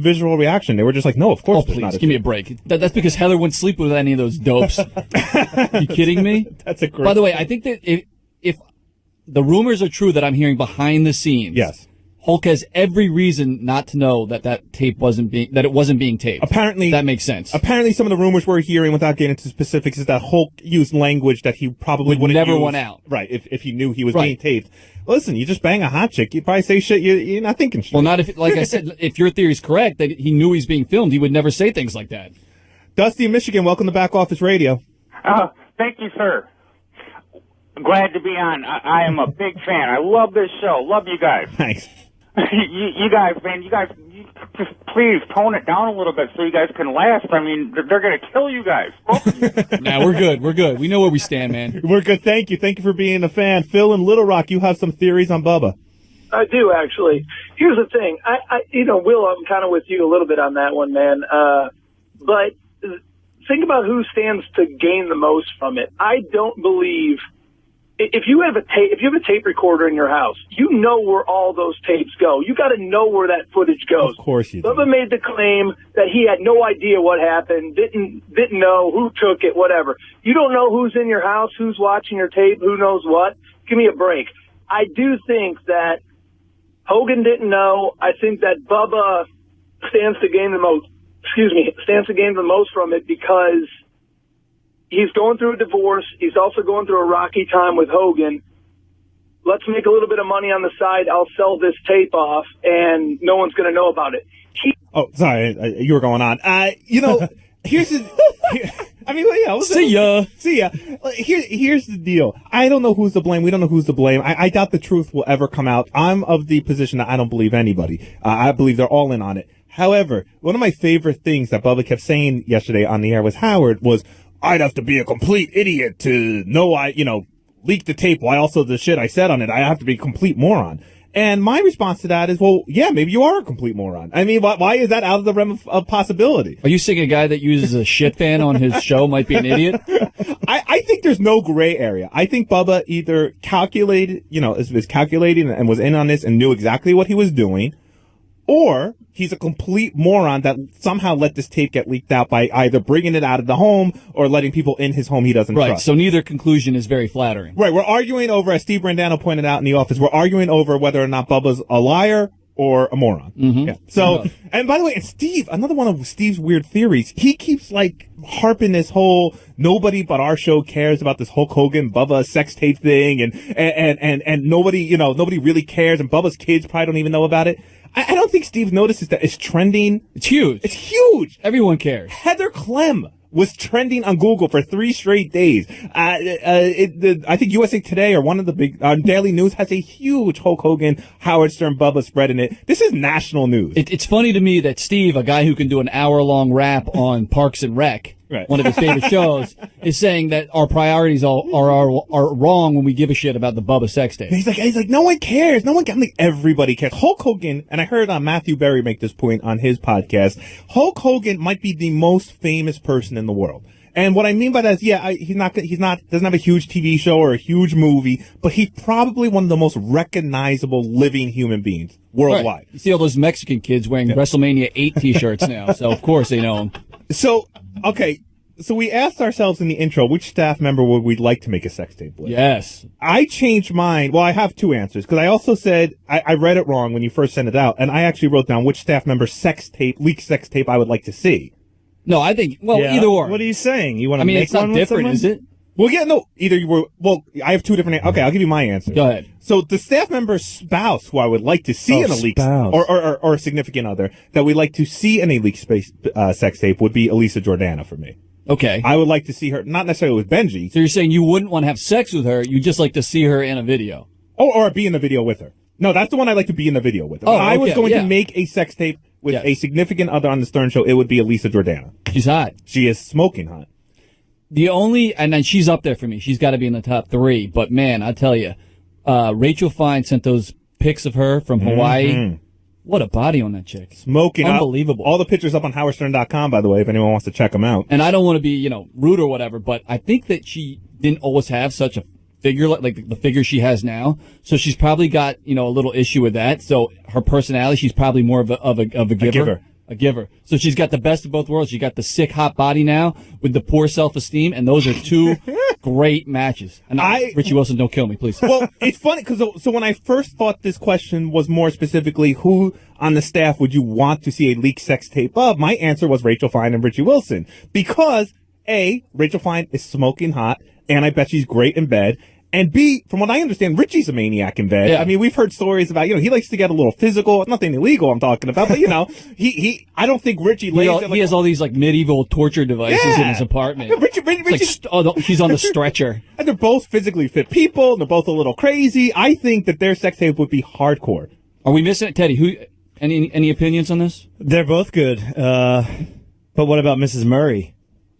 visual reaction. They were just like, no, of course. Oh, please, give me a break. That's because Heather wouldn't sleep with any of those dopes. You kidding me? That's a great. By the way, I think that if the rumors are true that I'm hearing behind the scenes, yes, Hulk has every reason not to know that tape wasn't being taped. Apparently, that makes sense. Apparently, some of the rumors we're hearing, without getting into specifics, is that Hulk used language that he probably wouldn't never use. went out. Right, if he knew he was being taped. Listen, you just bang a hot chick, you probably say shit you're not thinking shit. Well, not if, like I said, if your theory is correct that he knew he's being filmed, he would never say things like that. Dusty in Michigan, welcome to Back Office Radio. Thank you, sir. Glad to be on. I am a big fan. I love this show. Love you guys. Thanks. You guys, man, you just please tone it down a little bit so you guys can last. I mean, they're going to kill you guys. Nah, we're good. We're good. We know where we stand, man. We're good. Thank you. Thank you for being a fan. Phil in Little Rock, you have some theories on Bubba. I do, actually. Here's the thing. Will, I'm kind of with you a little bit on that one, man. But think about who stands to gain the most from it. I don't believe if you have a tape recorder in your house, you know where all those tapes go. You got to know where that footage goes. Of course you do. Bubba made the claim that he had no idea what happened, didn't know who took it, whatever. You don't know who's in your house, who's watching your tape, who knows what. Give me a break. I do think that Hogan didn't know. I think that Bubba stands to gain the most from it because he's going through a divorce. He's also going through a rocky time with Hogan. Let's make a little bit of money on the side. I'll sell this tape off, and no one's going to know about it. Oh, sorry, you were going on. Here's the. See ya. Here's the deal. I don't know who's to blame. We don't know who's to blame. I doubt the truth will ever come out. I'm of the position that I don't believe anybody. I believe they're all in on it. However, one of my favorite things that Bubba kept saying yesterday on the air with Howard was, I'd have to be a complete idiot to know leak the tape while also the shit I said on it. I have to be a complete moron. And my response to that is, well, yeah, maybe you are a complete moron. I mean, why is that out of the realm of possibility? Are you saying a guy that uses a shit fan on his show might be an idiot? I think there's no gray area. I think Bubba either calculated, is calculating and was in on this and knew exactly what he was doing, or he's a complete moron that somehow let this tape get leaked out by either bringing it out of the home or letting people in his home he doesn't trust. Right, so neither conclusion is very flattering. Right, we're arguing over, as Steve Brandano pointed out in the office, we're arguing over whether or not Bubba's a liar or a moron. Mm-hmm. Yeah. So, and by the way, and Steve, another one of Steve's weird theories, he keeps harping this whole nobody but our show cares about this Hulk Hogan Bubba sex tape thing and nobody, nobody really cares and Bubba's kids probably don't even know about it. I don't think Steve notices that it's trending. It's huge. It's huge. Everyone cares. Heather Clem was trending on Google for 3 straight days. I think USA Today or one of the big Daily News has a huge Hulk Hogan, Howard Stern, Bubba spread in it. This is national news. It's funny to me that Steve, a guy who can do an hour-long rap on Parks and Rec, right, one of his favorite shows, is saying that our priorities are wrong when we give a shit about the Bubba sex tape. He's like, no one cares. No one cares. Everybody cares. Hulk Hogan, and I heard Matthew Berry make this point on his podcast, Hulk Hogan might be the most famous person in the world. And what I mean by that is, yeah, doesn't have a huge TV show or a huge movie, but he's probably one of the most recognizable living human beings worldwide. Right. You see all those Mexican kids wearing WrestleMania 8 t-shirts now, so of course they know him. So, okay. So we asked ourselves in the intro, which staff member would we like to make a sex tape with? Yes. I changed mine. Well, I have 2 answers, because I also said, I read it wrong when you first sent it out, and I actually wrote down which staff member leaked sex tape I would like to see. No, I think, either or. What are you saying? You want to make it's not one different, with someone? is it? Well, yeah, no, either you were, I have 2 different, okay, I'll give you my answer. Go ahead. So the staff member's spouse, who I would like to see in a leaked, or a significant other, that we'd like to see in a leaked sex tape would be Elisa Jordana for me. Okay. I would like to see her, not necessarily with Benji. So you're saying you wouldn't want to have sex with her, you just like to see her in a video? Or be in the video with her. No, that's the one I'd like to be in the video with. If I was going to make a sex tape with a significant other on the Stern Show, it would be Elisa Jordana. She's hot. She is smoking hot. And then she's up there for me. She's got to be in the top 3. But man, I tell you, Rachel Fine sent those pics of her from Hawaii. Mm-hmm. What a body on that chick. Smoking. Unbelievable. All the pictures up on howardstern.com, by the way, if anyone wants to check them out. And I don't want to be, rude or whatever, but I think that she didn't always have such a figure like the figure she has now. So she's probably got, a little issue with that. So her personality, she's probably more of a giver. A giver. So she's got the best of both worlds. She got the sick, hot body now with the poor self-esteem, and those are 2 great matches. And Richie Wilson, don't kill me, please. Well, it's funny, because when I first thought this question was more specifically who on the staff would you want to see a leaked sex tape of, my answer was Rachel Fine and Richie Wilson. Because, A, Rachel Fine is smoking hot, and I bet she's great in bed. And B, from what I understand, Richie's a maniac in bed. Yeah. I mean, we've heard stories about, he likes to get a little physical. Nothing illegal I'm talking about, but, I don't think Richie lays he has all these, medieval torture devices in his apartment. He's on the stretcher. And they're both physically fit people, and they're both a little crazy. I think that their sex tape would be hardcore. Are we missing it? Teddy, any opinions on this? They're both good. But what about Mrs. Murray?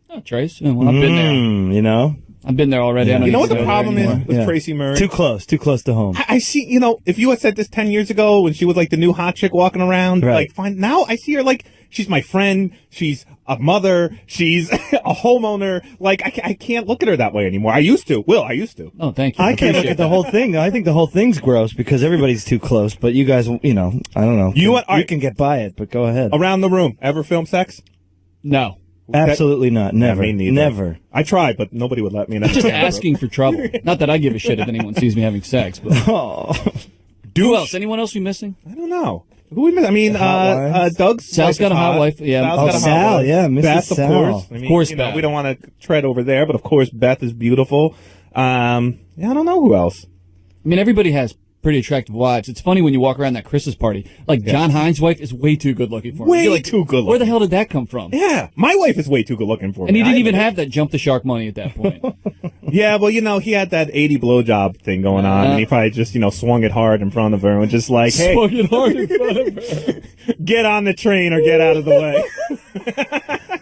Oh, Trace. Well, I've been there. I've been there already. Yeah. You know what the problem is with Tracy Murray? Too close to home. I see, if you had said this 10 years ago when she was the new hot chick walking around, right. Now I see her She's my friend. She's a mother. She's a homeowner. Like, I can't look at her that way anymore. I used to. I used to. Oh, thank you. I can't look at the whole thing. I think the whole thing's gross because everybody's too close. But you guys, I don't know. You can get by it, but go ahead. Around the room, ever film sex? No. Absolutely not. Never. Me neither. Never. I tried, but nobody would let me. Just asking for trouble. Not that I give a shit if anyone sees me having sex, but. Who else? Anyone else we missing? I don't know. Who we missing? I mean, Doug's. Sal's got a hot wife. Yeah. Sal. Yeah, Mrs. Beth, Sal. of course. I mean, Of course, you know, Beth. we don't want to tread over there, but of course, Beth is beautiful. I don't know who else. I mean, everybody has pretty attractive wives. It's funny when you walk around that Christmas party. Like, John Hines' wife is way too good looking for him. Way too good looking. Where the hell did that come from? Yeah, my wife is way too good looking for me. And he didn't even have that jump the shark money at that point. Yeah, well, he had that 80 blowjob thing going on, and he probably just, swung it hard in front of her and just like, hey, Swung it hard in front of her. get on the train or get out of the way.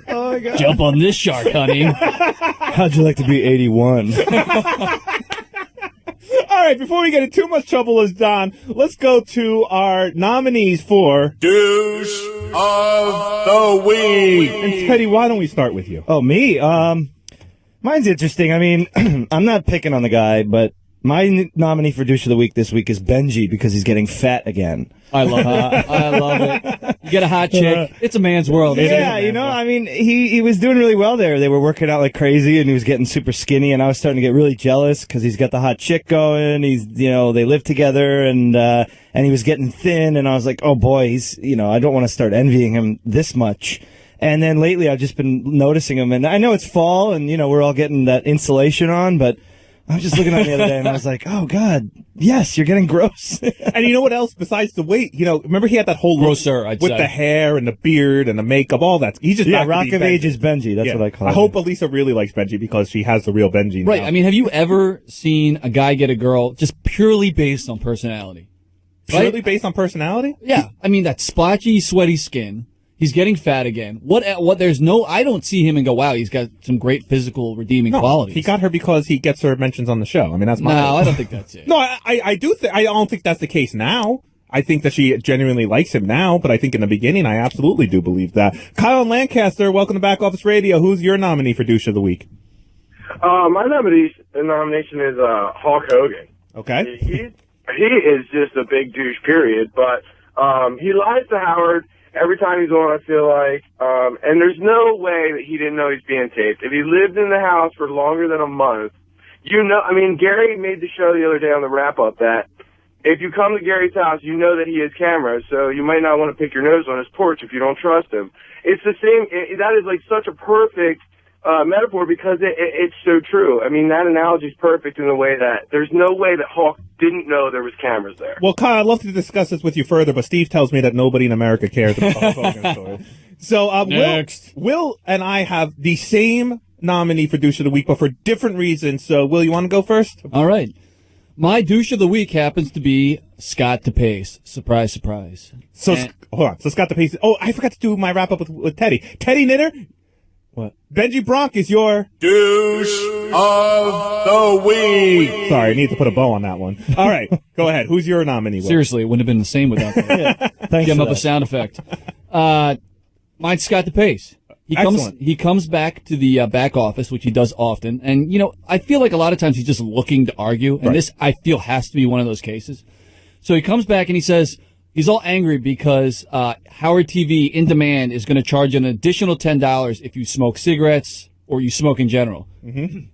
Oh my God. Jump on this shark, honey. How'd you like to be 81? All right, before we get in too much trouble as Don, let's go to our nominees for Douche of the Week. And Teddy, why don't we start with you? Oh, me? Mine's interesting. I mean, I'm not picking on the guy, but my nominee for douche of the week this week is Benji because he's getting fat again. I love it. I love it. You get a hot chick. It's a man's world. Yeah, I mean, he was doing really well there. They were working out like crazy, and he was getting super skinny, and I was starting to get really jealous because he's got the hot chick going. He's, they live together, and he was getting thin, and I was like, oh boy, he's, I don't want to start envying him this much. And then lately, I've just been noticing him, and I know it's fall, and we're all getting that insulation on, but I was just looking at him the other day, and I was like, oh God, yes, you're getting gross. And you know what else besides the weight? Remember he had that whole look Grosser, I'd with say. the hair and the beard and the makeup, all that. He's just back to Rock being of Benji. Age is Benji. That's Yeah. what I call I him. hope Elisa really likes Benji because she has the real Benji now. Right. I mean, have you ever seen a guy get a girl just purely based on personality? Purely Right? based on personality? Yeah. I mean, that splotchy, sweaty skin. He's getting fat again. I don't see him and go, wow, he's got some great physical redeeming qualities. He got her because he gets her mentions on the show. I mean, that's my. No, I don't think that's it. No, I do. I don't think that's the case now. I think that she genuinely likes him now, but I think in the beginning, I absolutely do believe that. Kyle in Lancaster, welcome to Back Office Radio. Who's your nominee for douche of the week? My nomination is Hulk Hogan. Okay. He is just a big douche, period. But he lies to Howard every time he's on, I feel like. And there's no way that he didn't know he's being taped. If he lived in the house for longer than a month, Gary made the show the other day on the wrap-up that if you come to Gary's house, you know that he has cameras, so you might not want to pick your nose on his porch if you don't trust him. It's the same. That is like such a perfect metaphor because it's so true. I mean, that analogy is perfect in the way that there's no way that Hulk didn't know there was cameras there. Well, Kyle, I'd love to discuss this with you further, but Steve tells me that nobody in America cares about the Hulk Hogan story. So, Next. Will and I have the same nominee for douche of the week, but for different reasons. So, Will, you want to go first? All right. My douche of the week happens to be Scott DePace. Surprise, surprise. So, hold on. So, Scott DePace. Oh, I forgot to do my wrap up with Teddy. Teddy Knitter. What? Benji Bronk is your douche of the week. Sorry, I need to put a bow on that one. All right, go ahead. Who's your nominee? Will? Seriously, it wouldn't have been the same without that. Thanks Give him for up a that. sound effect. Mine's Scott DePace. Excellent. He comes back to the back office, which he does often. And, I feel like a lot of times he's just looking to argue. And this, I feel, has to be one of those cases. So he comes back and he says, he's all angry because Howard TV In Demand is going to charge an additional $10 if you smoke cigarettes or you smoke in general. Mm-hmm.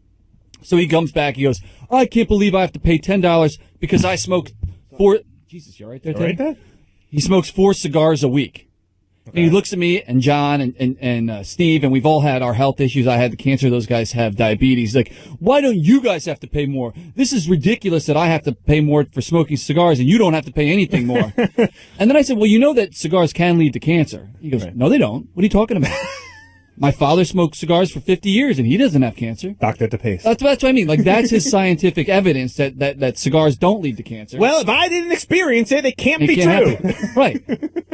So he comes back, he goes, I can't believe I have to pay $10 because I smoke 4... Jesus, you all right there, Teddy? Right there? He smokes 4 cigars a week. Okay. And he looks at me and John and Steve, and we've all had our health issues. I had the cancer. Those guys have diabetes. He's like, why don't you guys have to pay more? This is ridiculous that I have to pay more for smoking cigars and you don't have to pay anything more. And then I said, well, you know that cigars can lead to cancer. He goes, no, they don't. What are you talking about? My father smoked cigars for 50 years and he doesn't have cancer. Dr. DePace. That's what I mean. Like, that's his scientific evidence that cigars don't lead to cancer. Well, if I didn't experience it, it can't be true. Happen. Right.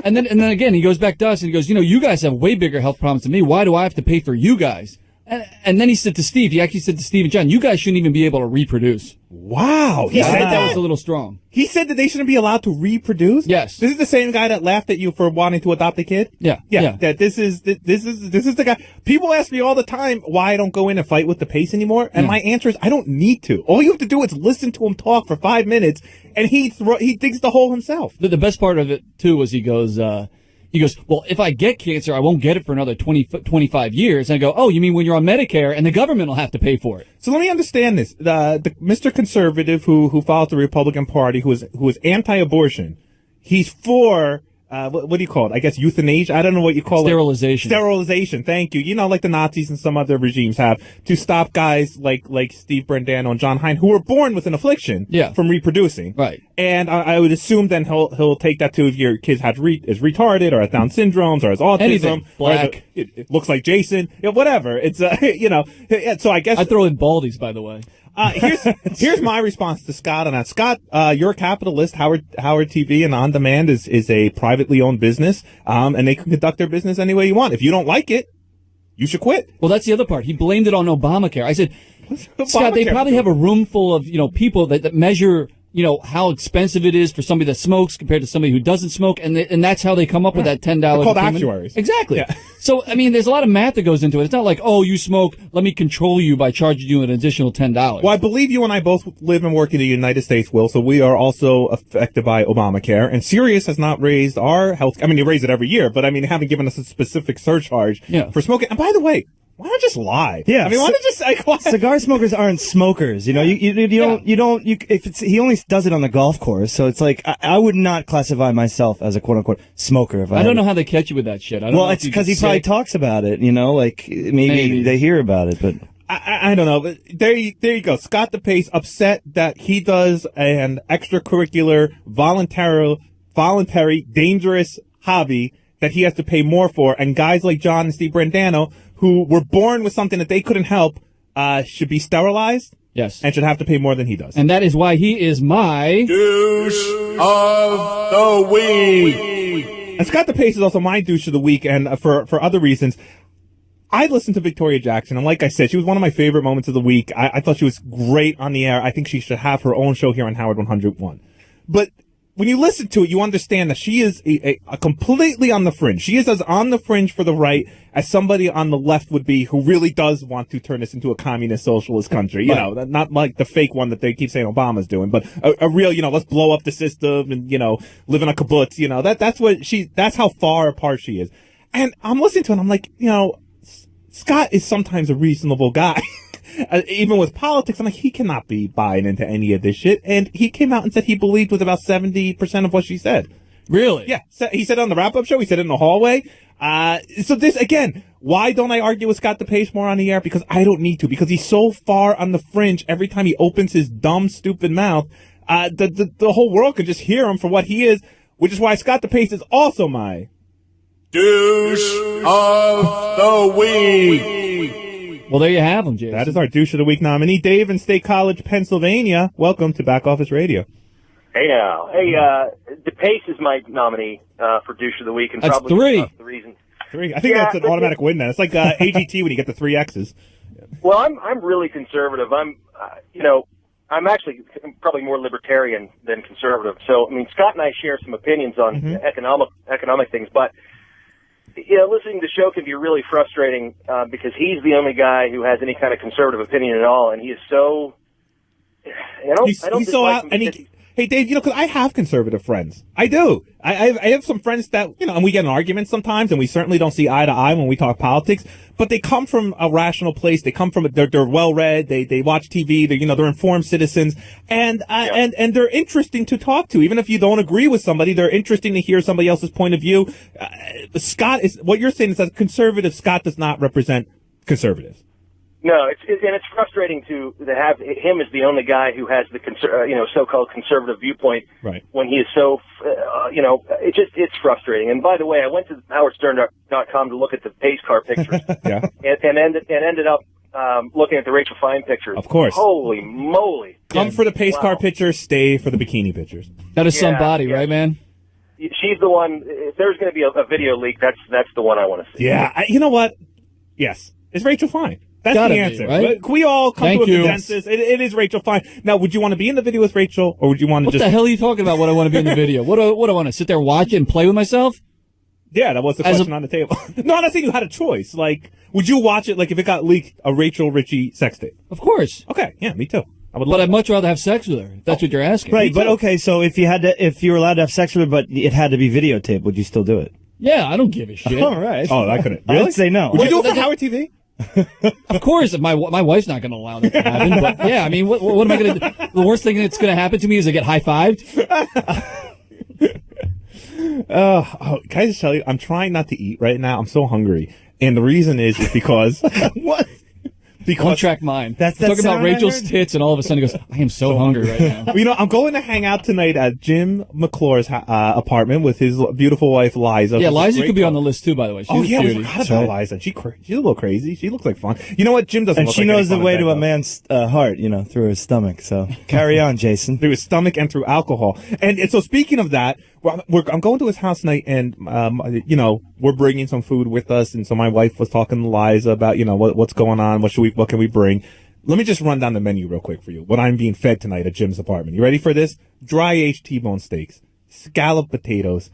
And then again, he goes back to us and he goes, you guys have way bigger health problems than me. Why do I have to pay for you guys? And then he said to Steve, he actually said to Steve and John, you guys shouldn't even be able to reproduce. Wow. He said that was a little strong. He said that they shouldn't be allowed to reproduce? Yes. This is the same guy that laughed at you for wanting to adopt a kid? Yeah. Yeah. That this is the guy. People ask me all the time why I don't go in and fight with the pace anymore. And my answer is I don't need to. All you have to do is listen to him talk for 5 minutes and he digs the hole himself. The best part of it, too, was he goes, well, if I get cancer, I won't get it for another 25 years. And I go, oh, you mean when you're on Medicare and the government will have to pay for it? So let me understand this. The Mr. Conservative who follows the Republican Party, who is anti-abortion, he's for, what do you call it? I guess euthanasia? I don't know what you call Sterilization. it. Sterilization. Thank you. You know, like the Nazis and some other regimes have to stop guys like Steve Brandano and John Hein who were born with an affliction from reproducing. Right. And I would assume then he'll take that too if your kid is retarded or has Down syndromes or has autism. Anything. Black. It looks like Jason. Whatever. It's, so I guess. I throw in baldies, by the way. Here's my response to Scott on that. Scott, you're a capitalist. Howard TV and On Demand is a privately owned business, and they can conduct their business any way you want. If you don't like it, you should quit. Well, that's the other part. He blamed it on Obamacare. I said, Scott, they probably have a room full of, people that measure, how expensive it is for somebody that smokes compared to somebody who doesn't smoke, and that's how they come up with that $10. They're called payment. actuaries. Exactly. Yeah. So, I mean, there's a lot of math that goes into it. It's not like, oh, you smoke, let me control you by charging you an additional $10. Well, I believe you and I both live and work in the United States, Will, so we are also affected by Obamacare, and Sirius has not raised our health. I mean, they raise it every year, but I mean, they haven't given us a specific surcharge for smoking. And by the way, why not just lie? Yeah. I mean, why not just say, cigar smokers aren't smokers. He only does it on the golf course. So it's like, I would not classify myself as a quote unquote smoker. I don't know how they catch you with that shit. Well, it's because he probably talks about it, maybe they hear about it, but. I don't know, but there you go. Scott DePace upset that he does an extracurricular, voluntary, dangerous hobby that he has to pay more for, and guys like John and Steve Brandano, who were born with something that they couldn't help, should be sterilized. Yes. And should have to pay more than he does. And that is why he is my douche of the week. And Scott DePace is also my douche of the week, and for other reasons. I listened to Victoria Jackson, and like I said, she was one of my favorite moments of the week. I thought she was great on the air. I think she should have her own show here on Howard 101. But when you listen to it, you understand that she is a completely on the fringe. She is as on the fringe for the right as somebody on the left would be who really does want to turn this into a communist socialist country. You know, not like the fake one that they keep saying Obama's doing, but a real, let's blow up the system and, live in a kibbutz. That's how far apart she is. And I'm listening to it and I'm like, Scott is sometimes a reasonable guy. Even with politics, I'm like, he cannot be buying into any of this shit. And he came out and said he believed with about 70% of what she said. Really? Yeah. He said it on the wrap-up show. He said it in the hallway. So this, again, why don't I argue with Scott DePace more on the air? Because I don't need to. Because he's so far on the fringe every time he opens his dumb, stupid mouth. The whole world can just hear him for what he is, which is why Scott DePace is also my douche of the week. Well, there you have him, Jason. That is our douche of the week nominee, Dave in State College, Pennsylvania. Welcome to Back Office Radio. Hey now, DePace is my nominee for douche of the week, and that's probably three. The reason. Three. I think that's an automatic win. Then it's like AGT when you get the 3 X's. Well, I'm really conservative. I'm actually probably more libertarian than conservative. So I mean, Scott and I share some opinions on economic things, but. Listening to the show can be really frustrating because he's the only guy who has any kind of conservative opinion at all, and he is so. Hey, Dave, because I have conservative friends. I do. I have some friends that, and we get in arguments sometimes, and we certainly don't see eye to eye when we talk politics, but they come from a rational place. They come from, they're well-read, they watch TV, they're informed citizens, and they're interesting to talk to. Even if you don't agree with somebody, they're interesting to hear somebody else's point of view. Scott what you're saying is that conservative, Scott does not represent conservatives. No, it's frustrating to have him as the only guy who has the so-called conservative viewpoint. Right. When he is so, it's frustrating. And by the way, I went to howardstern.com to look at the pace car pictures. Yeah. and ended up looking at the Rachel Fine pictures. Of course. Holy moly! Come for the pace car pictures, stay for the bikini pictures. That is somebody, right, man? She's the one. If there's going to be a video leak, that's the one I want to see. Yeah. You know what? Yes, it's Rachel Fine. That's Gotta the be, answer. right? Can we all come Thank to a you. consensus? It is Rachel Fine. Now, would you want to be in the video with Rachel, or would you want to What just... the hell are you talking about? What I want to be in the video? What do I want to sit there and watch it and play with myself? Yeah, that was the question on the table. No, I'm not saying you had a choice. Like, would you watch it, like, if it got leaked, a Rachel Richie sex tape? Of course. Okay, yeah, me too. But I'd much rather have sex with her. If that's what you're asking. Right, but okay, so if you were allowed to have sex with her, but it had to be videotaped, would you still do it? Yeah, I don't give a shit. All right. Oh, I couldn't. I'd say no. Would you do it for Howard TV? Of course, my wife's not going to allow that to happen. But yeah, I mean, what am I going to do? The worst thing that's going to happen to me is I get high-fived. Can I just tell you, I'm trying not to eat right now. I'm so hungry. And the reason is because... What? Because don't track mine. That's talking about sound Rachel's tits, and all of a sudden he goes, I am so hungry right now. Well, I'm going to hang out tonight at Jim McClure's apartment with his beautiful wife, Liza. Yeah, Liza could be on the list, too, by the way. She's We a forgot about Liza. She's a little crazy. She looks like fun. You know what? Jim doesn't And look she like knows any the fun way in to bed, a though. man's heart, through his stomach. So carry on, Jason. Through his stomach and through alcohol. And so speaking of that, I'm going to his house tonight, and we're bringing some food with us. And so my wife was talking to Liza about what's going on, what can we bring. Let me just run down the menu real quick for you. What I'm being fed tonight at Jim's apartment. You ready for this? Dry aged T-bone steaks, scalloped potatoes,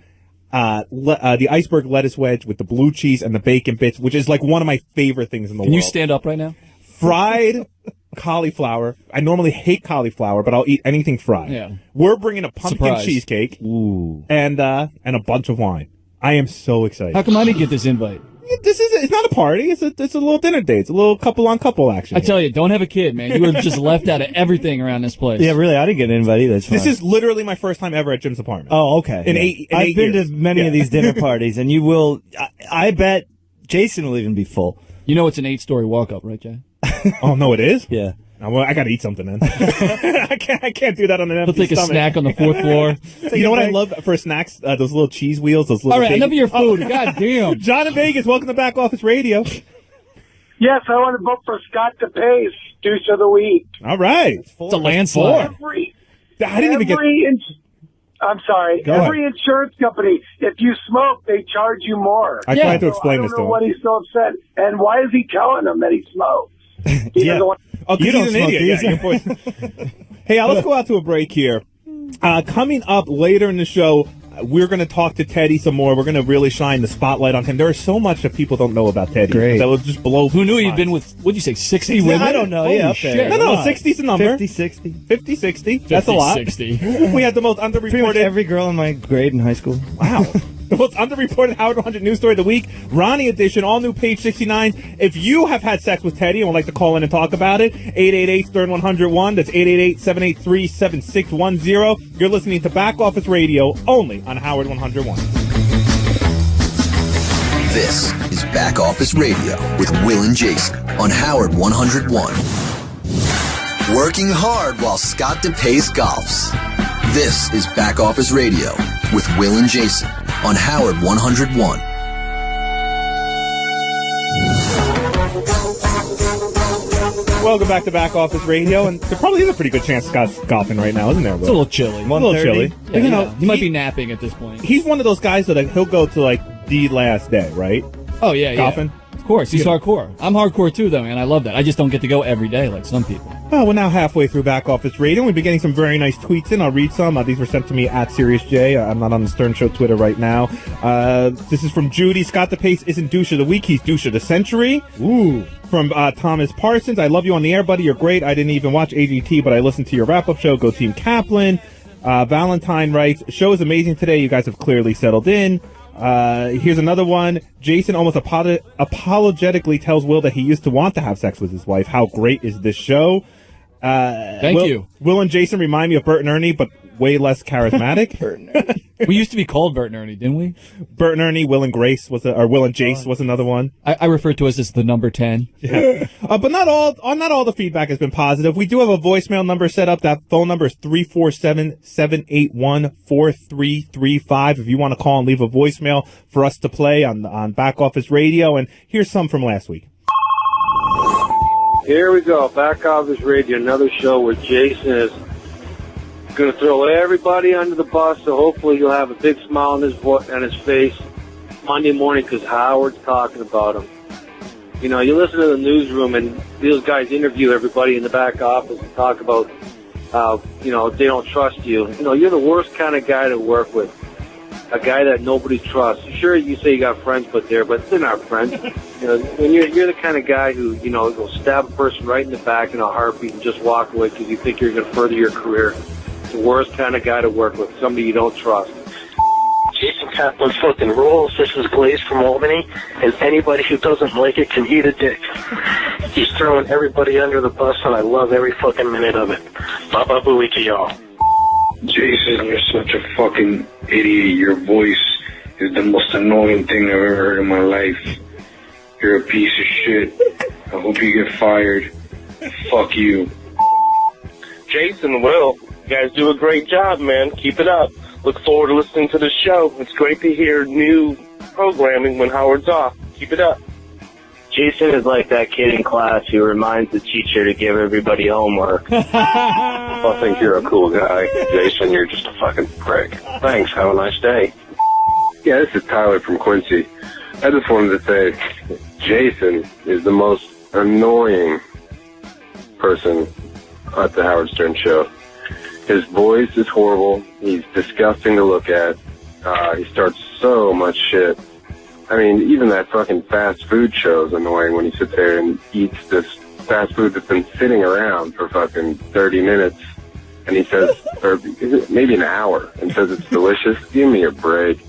the iceberg lettuce wedge with the blue cheese and the bacon bits, which is like one of my favorite things in the world. Can you stand up right now? Fried cauliflower. I normally hate cauliflower, but I'll eat anything fried. Yeah. We're bringing a pumpkin Surprise. cheesecake and a bunch of wine. I am so excited. How come I didn't get this invite? It's not a party. It's a little dinner date. It's a little couple on couple action. I tell you, don't have a kid, man. You were just left out of everything around this place. Yeah, really, I didn't get an invite either. It's This fine. is literally my first time ever at Jim's apartment. Oh, okay. I've been to many of these dinner parties, and you will. I bet Jason will even be full. You know it's an 8-story walk-up, right, Jay? Oh no, it is. Yeah. Oh, well, I gotta eat something then. I can't do that on an empty He'll take a stomach. snack on the 4th floor. You know what I love for snacks? Those little cheese wheels. Those little. All right, enough of your food. Oh. God damn. John in Vegas, welcome to Back Office Radio. Yes, I want to vote for Scott DePace, douche of the week. All right, It's a landslide. I didn't even get. I'm sorry. Go ahead. Every insurance company, if you smoke, they charge you more. I tried to explain I this don't to know him. what he's so upset. And why is he telling them that he smokes? He doesn't want- Oh, You don't he's an smoke, idiot. do you? Yeah, your voice. Hey, let's go out to a break here. Coming up later in the show, we're going to talk to Teddy some more. We're going to really shine the spotlight on him. There is so much that people don't know about Teddy. Great. That will just blow. Who knew he'd been with, what'd you say, 60 Yeah, women? I don't know. Holy Yeah, up shit. there. No, Come on. 60's the number. 50, 60. 50, 60. That's a lot. 60. We had the most Pretty much underreported. every girl in my grade in high school. Wow. The most underreported Howard 100 news story of the week. Ronnie edition, all new page 69. If you have had sex with Teddy and would like to call in and talk about it, 888-101. That's 888-783-7610. You're listening to Back Office Radio only on Howard 101. This is Back Office Radio with Will and Jason on Howard 101. Working hard while Scott DePace golfs. This is Back Office Radio with Will and Jason on Howard 101. Welcome back to Back Office Radio, and there probably is a pretty good chance Scott's golfing right now, isn't there? It's a little chilly. A little chilly. Yeah, But, you know, he might be napping at this point. he's one of those guys that he'll go to like the last day, right? Oh, yeah, Golfing? yeah. Of course, he's hardcore. I'm hardcore too, though, man. I love that. I just don't get to go every day like some people. Well, we're now halfway through Back Office Radio. We've been getting some very nice tweets in. I'll read some. These were sent to me at SiriusJ. I'm not on the Stern Show Twitter right now. This is from Judy. Scott DePace isn't douche of the week. He's douche of the century. Ooh. From Thomas Parsons. I love you on the air, buddy. You're great. I didn't even watch AGT, but I listened to your wrap-up show. Go Team Kaplan. Valentine writes, show is amazing today. You guys have clearly settled in. Here's another one. Jason almost apologetically tells Will that he used to want to have sex with his wife. How great is this show? Thank you. Will and Jason remind me of Bert and Ernie, but way less charismatic. We used to be called Bert and Ernie, didn't we? Bert and Ernie, Will and Grace or Will and Jace was another one. I refer to us as the number 10. Yeah. But not all the feedback has been positive. We do have a voicemail number set up. That phone number is 347-781-4335. If you want to call and leave a voicemail for us to play on Back Office Radio. And here's some from last week. Here we go, Back Office Radio, another show where Jason is going to throw everybody under the bus, so hopefully you'll have a big smile on his face Monday morning because Howard's talking about him. You know, you listen to the newsroom and those guys interview everybody in the back office and talk about how, you know, they don't trust you. You know, you're the worst kind of guy to work with. A guy that nobody trusts. Sure, you say you got friends, but they're not friends. You know, when you're the kind of guy who, you know, will stab a person right in the back in a heartbeat and just walk away because you think you're going to further your career. It's the worst kind of guy to work with. Somebody you don't trust. Jason Kaplan fucking rules. This is Blaze from Albany, and anybody who doesn't like it can eat a dick. He's throwing everybody under the bus, and I love every fucking minute of it. Baba Booey to y'all. Jason, you're such a fucking idiot. Your voice is the most annoying thing I've ever heard in my life. You're a piece of shit. I hope you get fired. Fuck you. Jason, Will, you guys do a great job, man. Keep it up. Look forward to listening to the show. It's great to hear new programming when Howard's off. Keep it up. Jason is like that kid in class who reminds the teacher to give everybody homework. I think you're a cool guy. Jason, you're just a fucking prick. Thanks. Have a nice day. Yeah, this is Tyler from Quincy. I just wanted to say Jason is the most annoying person at the Howard Stern show. His voice is horrible. He's disgusting to look at. He starts so much shit. I mean, even that fucking fast food show is annoying when he sits there and eats this fast food that's been sitting around for fucking 30 minutes. And he says, or maybe an hour, and says it's delicious. Give me a break.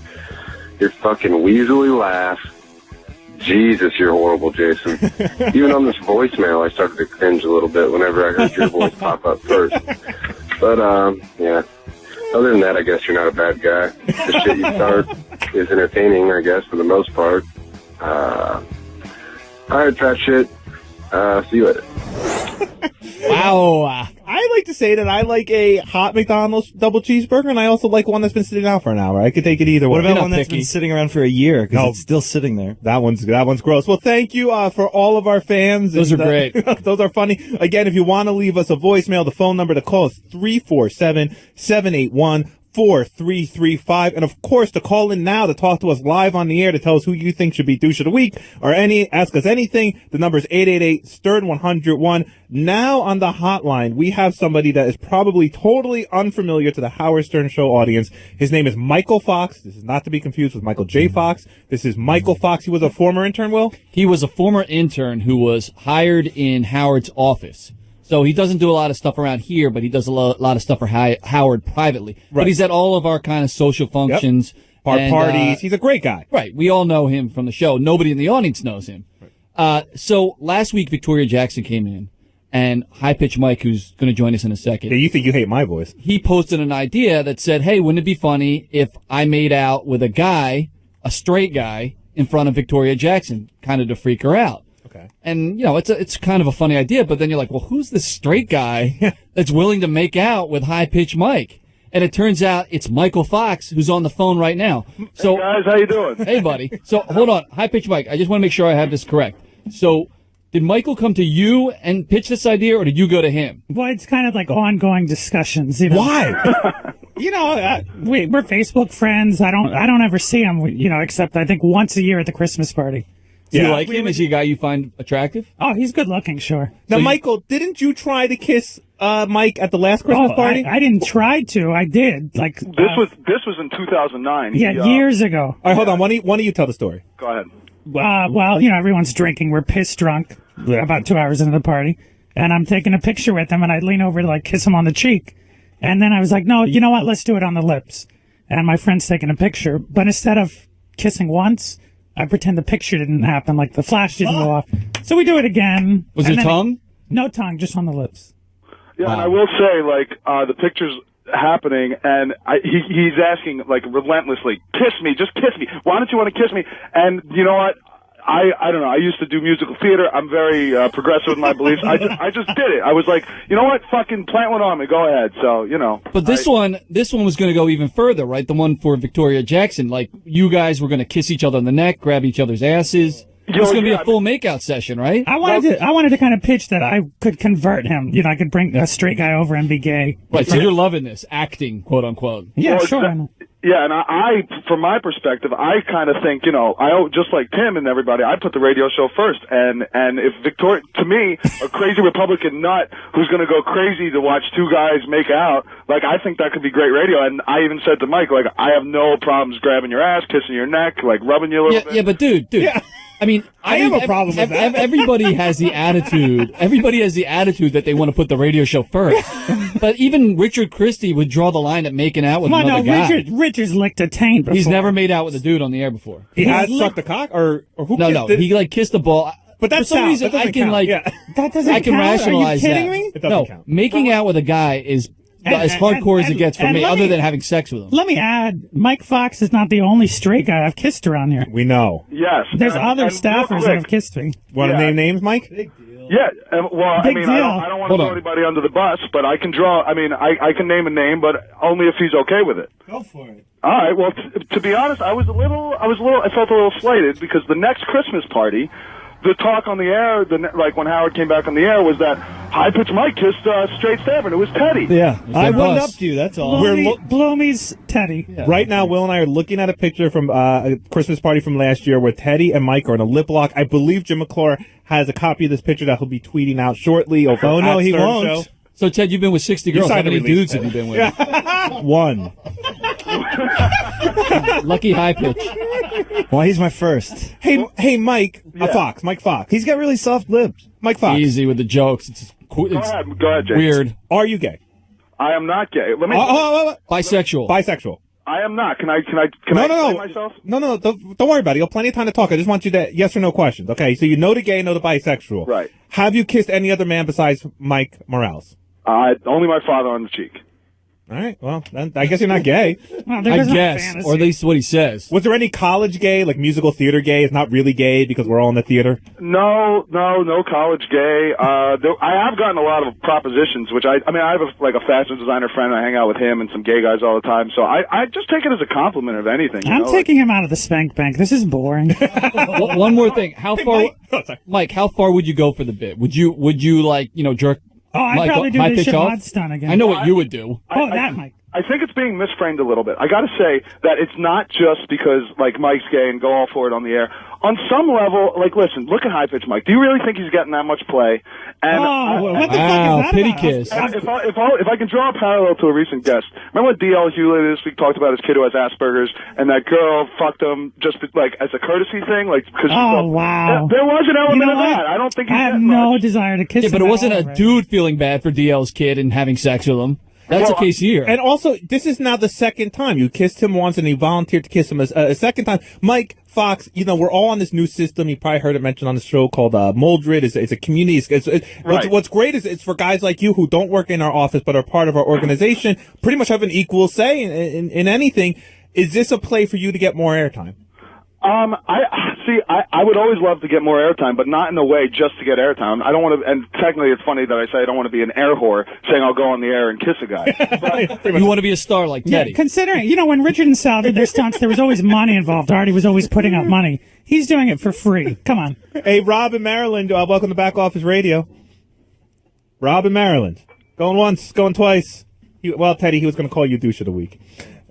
Your fucking weaselly laugh. Jesus, you're horrible, Jason. Even on this voicemail, I started to cringe a little bit whenever I heard your voice pop up first. But, yeah. Other than that, I guess you're not a bad guy. The shit you start is entertaining, I guess, for the most part. All right, fat shit. See you later. Wow. I like to say that I like a hot McDonald's double cheeseburger, and I also like one that's been sitting out for an hour. I could take it either way. What about one that's been sitting around for a year because it's still sitting there? That one's gross. Well, thank you for all of our fans. Those are great. Those are funny. Again, if you want to leave us a voicemail, the phone number to call is 347-781-4335. And of course, to call in now to talk to us live on the air to tell us who you think should be douche of the week or ask us anything. The number is 888-STERN-101. Now on the hotline, we have somebody that is probably totally unfamiliar to the Howard Stern Show audience. His name is Michael Fox. This is not to be confused with Michael J. Fox. This is Michael Fox. He was a former intern, Will? He was a former intern who was hired in Howard's office. So he doesn't do a lot of stuff around here, but he does a lot of stuff for Howard privately. Right. But he's at all of our kind of social functions. Yep. Parties. He's a great guy. Right. We all know him from the show. Nobody in the audience knows him. Right. So last week, Victoria Jackson came in, and High Pitch Mike, who's going to join us in a second. Yeah, you think you hate my voice. He posted an idea that said, hey, wouldn't it be funny if I made out with a guy, a straight guy, in front of Victoria Jackson, kind of to freak her out? Okay. And, you know, it's kind of a funny idea, but then you're like, well, who's this straight guy that's willing to make out with High Pitch Mike? And it turns out it's Michael Fox, who's on the phone right now. So, hey guys, how you doing? Hey, buddy. So, hold on. High Pitch Mike, I just want to make sure I have this correct. So, did Michael come to you and pitch this idea, or did you go to him? Well, it's kind of like ongoing discussions. You know? Why? You know, we're Facebook friends. I don't ever see him, you know, except I think once a year at the Christmas party. Do you like him? Is he a guy you find attractive? Oh, he's good looking, sure. Now, Michael, didn't you try to kiss Mike at the last Christmas party? I didn't try to. I did. Like this was in 2009. Yeah, years ago. All right, hold on. Why don't you tell the story? Go ahead. Well, you know, everyone's drinking. We're piss drunk about 2 hours into the party, and I'm taking a picture with him, and I lean over to like kiss him on the cheek, and then I was like, no, you know what? Let's do it on the lips. And my friend's taking a picture, but instead of kissing once, I pretend the picture didn't happen, like the flash didn't go off. So we do it again. Was it tongue? No tongue, just on the lips. Yeah, and I will say, like, the picture's happening, and he's asking, like, relentlessly, kiss me, just kiss me. Why don't you want to kiss me? And you know what? I don't know. I used to do musical theater. I'm very progressive in my beliefs. I just did it. I was like, you know what? Fucking plant one on me. Go ahead. So, you know. But this one was going to go even further, right? The one for Victoria Jackson. Like, you guys were going to kiss each other on the neck, grab each other's asses. It was going to be a full makeout session, right? I wanted to kind of pitch that I could convert him. You know, I could bring a straight guy over and be gay. Right, so you're loving this, acting, quote unquote. Yeah, sure. Yeah, and I, from my perspective, I kind of think, just like Tim and everybody, I put the radio show first. And if Victoria, to me, a crazy Republican nut who's going to go crazy to watch two guys make out, like, I think that could be great radio. And I even said to Mike, like, I have no problems grabbing your ass, kissing your neck, like, rubbing you a little bit. Yeah, but dude. Yeah. I mean, I have a problem with that. Everybody has the attitude. Everybody has the attitude that they want to put the radio show first. But even Richard Christie would draw the line at making out with another guy. Richard's licked a taint before. He's never made out with a dude on the air before. He has sucked a cock, or who? No. kissed it? He like kissed the ball. But that for some counts. reason That doesn't I can count. like Yeah. That doesn't I can count. rationalize Are you kidding that. me? It doesn't No, count. making out with a guy is as hardcore as it gets for and me, let other me- than having sex with him. Let me add, Mike Fox is not the only straight guy I've kissed around here. We know. Yes. There's And- other and real staffers that quick, have kissed me. Want to name names, Mike? Yeah, well, Big I deal. don't want to Hold throw on. anybody under the bus, but I can draw. I mean, I can name a name, but only if he's okay with it. Go for it. All right. Well, to be honest, I felt a little slighted because the next Christmas party, the talk on the air, like when Howard came back on the air, was that High Pitch Mike kissed Straight Stavern. It was Teddy. Yeah, I that went bus. up to you. That's all. Bloomy's Teddy. Right now, Will and I are looking at a picture from a Christmas party from last year where Teddy and Mike are in a lip lock. I believe Jim McClure has a copy of this picture that he'll be tweeting out shortly. Over Oh, no, at he Stern won't. Show. So Ted, you've been with 60 You girls. How signed a many release. dudes have you been with? One. Lucky High Pitch. Well, he's my first. Hey, Mike Fox. Mike Fox. He's got really soft lips. Mike Fox. Easy with the jokes. It's Go ahead, Jason. weird. Are you gay? I am not gay. Let me. Bisexual. Bisexual. I am not. Can I No. explain myself? No. Don't worry about it. You'll have plenty of time to talk. I just want you to yes or no questions. Okay. So you know the gay, know the bisexual. Right. Have you kissed any other man besides Mike Morales? Only my father on the cheek. All right. Well, then I guess you're not gay. Well, I guess, or at least what he says. Was there any college gay, like musical theater gay? It's not really gay because we're all in the theater. No college gay. I have gotten a lot of propositions, which I have a fashion designer friend. I hang out with him and some gay guys all the time. So I just take it as a compliment of anything. You I'm know? taking him out of the spank bank. This is boring. One more thing. How far, Mike? How far would you go for the bit? Would you like jerk? Oh, I'd Mike, probably do high this pitch shit off? Mod Stun again. I know what you would do. Mike. I think it's being misframed a little bit. I got to say that it's not just because like Mike's gay and go all for it on the air. On some level, like listen, look at High Pitch Mike. Do you really think he's getting that much play? And what the fuck is that pity about? kiss. If I can draw a parallel to a recent guest, remember when D.L. Hewlett this week talked about his kid who has Asperger's, and that girl fucked him just like as a courtesy thing, like because wow. There was an element You know of what? that. I don't think he's I have getting no much. desire to kiss Yeah, him but it at wasn't all, a right? dude feeling bad for DL's kid and having sex with him. That's the case here. And also, this is now the second time. You kissed him once and you volunteered to kiss him a second time. Mike Fox, we're all on this new system. You probably heard it mentioned on the show called Moldred. It's a community. What's great is it's for guys like you who don't work in our office but are part of our organization, pretty much have an equal say in anything. Is this a play for you to get more airtime? I would always love to get more airtime, but not in a way just to get airtime. I don't want to, and technically it's funny that I say I don't want to be an air whore saying I'll go on the air and kiss a guy. You want to be a star like Teddy. Yeah, considering, when Richard and Sal did their stunts, there was always money involved. Artie was always putting up money. He's doing it for free. Come on. Hey, Rob in Maryland, welcome to Back Office Radio. Rob in Maryland. Going once, going twice. Teddy, he was going to call you douche of the week.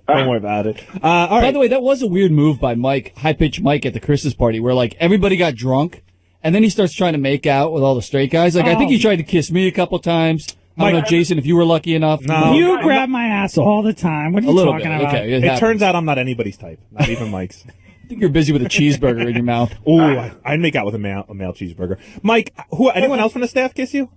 Don't worry about it. All right. By the way, that was a weird move by Mike, High Pitch Mike at the Christmas party where like everybody got drunk and then he starts trying to make out with all the straight guys. Like I think he tried to kiss me a couple times. I don't know, Jason, if you were lucky enough. No. You grab my ass all the time. What are you talking about? Okay, it turns out I'm not anybody's type, not even Mike's. I think you're busy with a cheeseburger in your mouth. Ooh, I'd make out with a male cheeseburger. Mike, anyone else from the staff kiss you?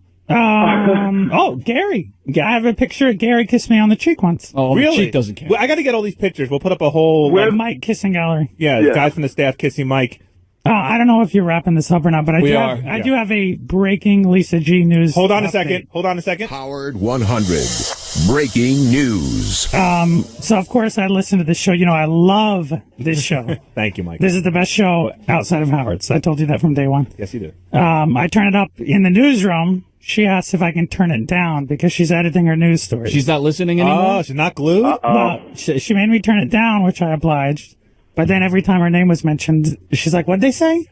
Gary. I have a picture of Gary kissed me on the cheek once. Oh, really? The cheek doesn't count. Well, I got to get all these pictures. We'll put up a whole Mike kissing gallery. Yeah, guys from the staff kissing Mike. I don't know if you're wrapping this up or not, but I do have a breaking Lisa G news. Hold on a update. second. Howard 100. Breaking news. So of course I listen to this show. I love this show. Thank you, Mike. This is the best show outside of Howard's. I told you that from day one. Yes, you did. I turn it up in the newsroom. She asks if I can turn it down because she's editing her news story. She's not listening anymore? Oh, she's not glued? Well, she made me turn it down, which I obliged. But then every time her name was mentioned, she's like, what'd they say?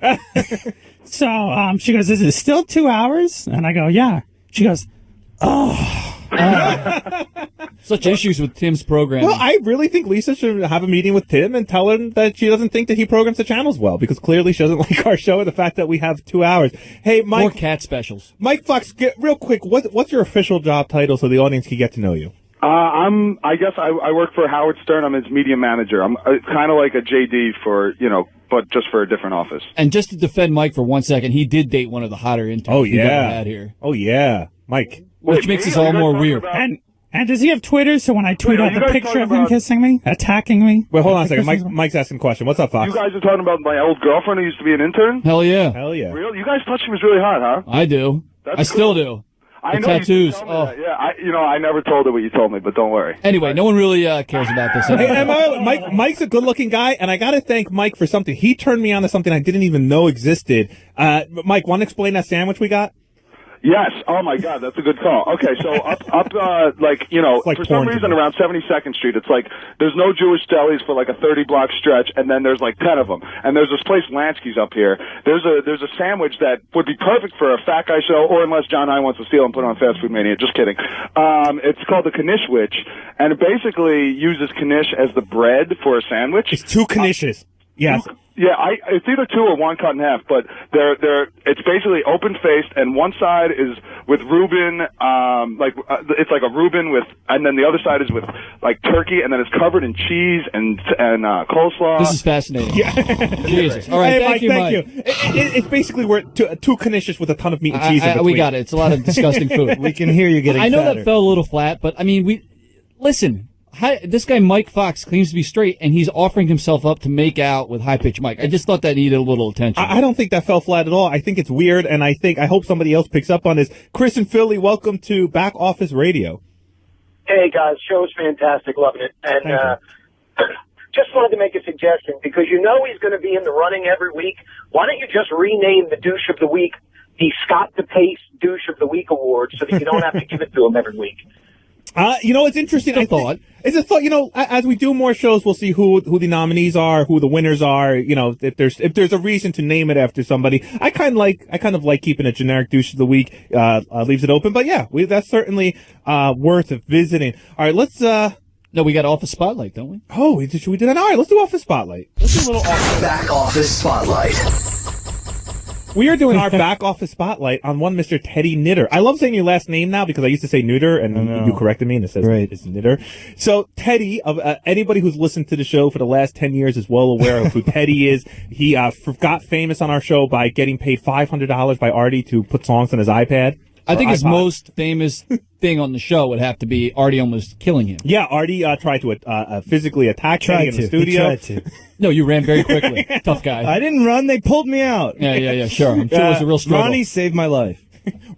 So she goes, is it still 2 hours? And I go, yeah. She goes, oh. Such issues with Tim's program. Well, I really think Lisa should have a meeting with Tim and tell him that she doesn't think that he programs the channels well, because clearly she doesn't like our show and the fact that we have 2 hours. Hey, Mike. More cat specials. Mike Fox, real quick, what's your official job title so the audience can get to know you? I guess I work for Howard Stern. I'm his media manager. I'm kind of like a JD for, but just for a different office. And just to defend Mike for 1 second, he did date one of the hotter interns we've ever had here. Oh, yeah. Mike. Which makes us all more weird. And does he have Twitter? So when I tweet out the picture of him kissing me, attacking me? Wait, hold on a second. Mike's asking a question. What's up, Fox? You guys are talking about my old girlfriend who used to be an intern? Hell yeah. Hell yeah. Really? You guys thought she was really hot, huh? I do. That's I still cool. do. I The know tattoos. You told me that. Yeah, I never told her what you told me, but don't worry. Anyway, no one really cares about this. Hey, Mike's a good-looking guy, and I got to thank Mike for something. He turned me on to something I didn't even know existed. Mike, want to explain that sandwich we got? Yes. Oh my God, that's a good call. Okay, so for some reason around 72nd Street, it's like there's no Jewish delis for like a 30-block stretch, and then there's like 10 of them. And there's this place, Lansky's, up here. There's a sandwich that would be perfect for a fat guy show, or unless John Hine wants to steal and put it on Fast Food Mania. Just kidding. It's called the Knishwich, and it basically uses knish as the bread for a sandwich. It's 2 knishes. Yes. Yeah, it's either 2 or 1 cut in half, but it's basically open-faced, and one side is with Reuben, it's like a Reuben and then the other side is with like turkey, and then it's covered in cheese and coleslaw. This is fascinating. Yeah. Jesus. All right, hey, thank you, thank Mike. you. It's basically we're 2 knishes with a ton of meat and cheese in between. We got it. It's a lot of disgusting food. We can hear you getting I know fatter. that fell a little flat, but I mean, listen. This guy Mike Fox claims to be straight, and he's offering himself up to make out with High Pitch Mike. I just thought that needed a little attention. I don't think that fell flat at all. I think it's weird, and I hope somebody else picks up on this. Chris and Philly, welcome to Back Office Radio. Hey guys, show's fantastic, loving it, and just wanted to make a suggestion because he's going to be in the running every week. Why don't you just rename the douche of the week the Scott DePace Douche of the Week Award so that you don't have to give it to him every week? It's interesting. It's a thought. As we do more shows, we'll see who the nominees are, who the winners are. If there's a reason to name it after somebody. I kind of like keeping a generic douche of the week. Leaves it open, but yeah, that's certainly worth visiting. All right, let's. No, we got Office Spotlight, don't we? Oh, should we do that? All right, let's do Office Spotlight. Let's do a little Back Office Spotlight. We are doing our Back Office Spotlight on one Mr. Teddy Knitter. I love saying your last name now because I used to say Neuter, and you corrected me, and it says it's Knitter. So Teddy, anybody who's listened to the show for the last 10 years is well aware of who Teddy is. He got famous on our show by getting paid $500 by Artie to put songs on his iPad. I think his most famous thing on the show would have to be Artie almost killing him. Yeah, Artie tried to physically attack Teddy in the studio. He tried to. No, you ran very quickly. Tough guy. I didn't run. They pulled me out. Yeah, sure. I'm sure it was a real struggle. Ronnie saved my life.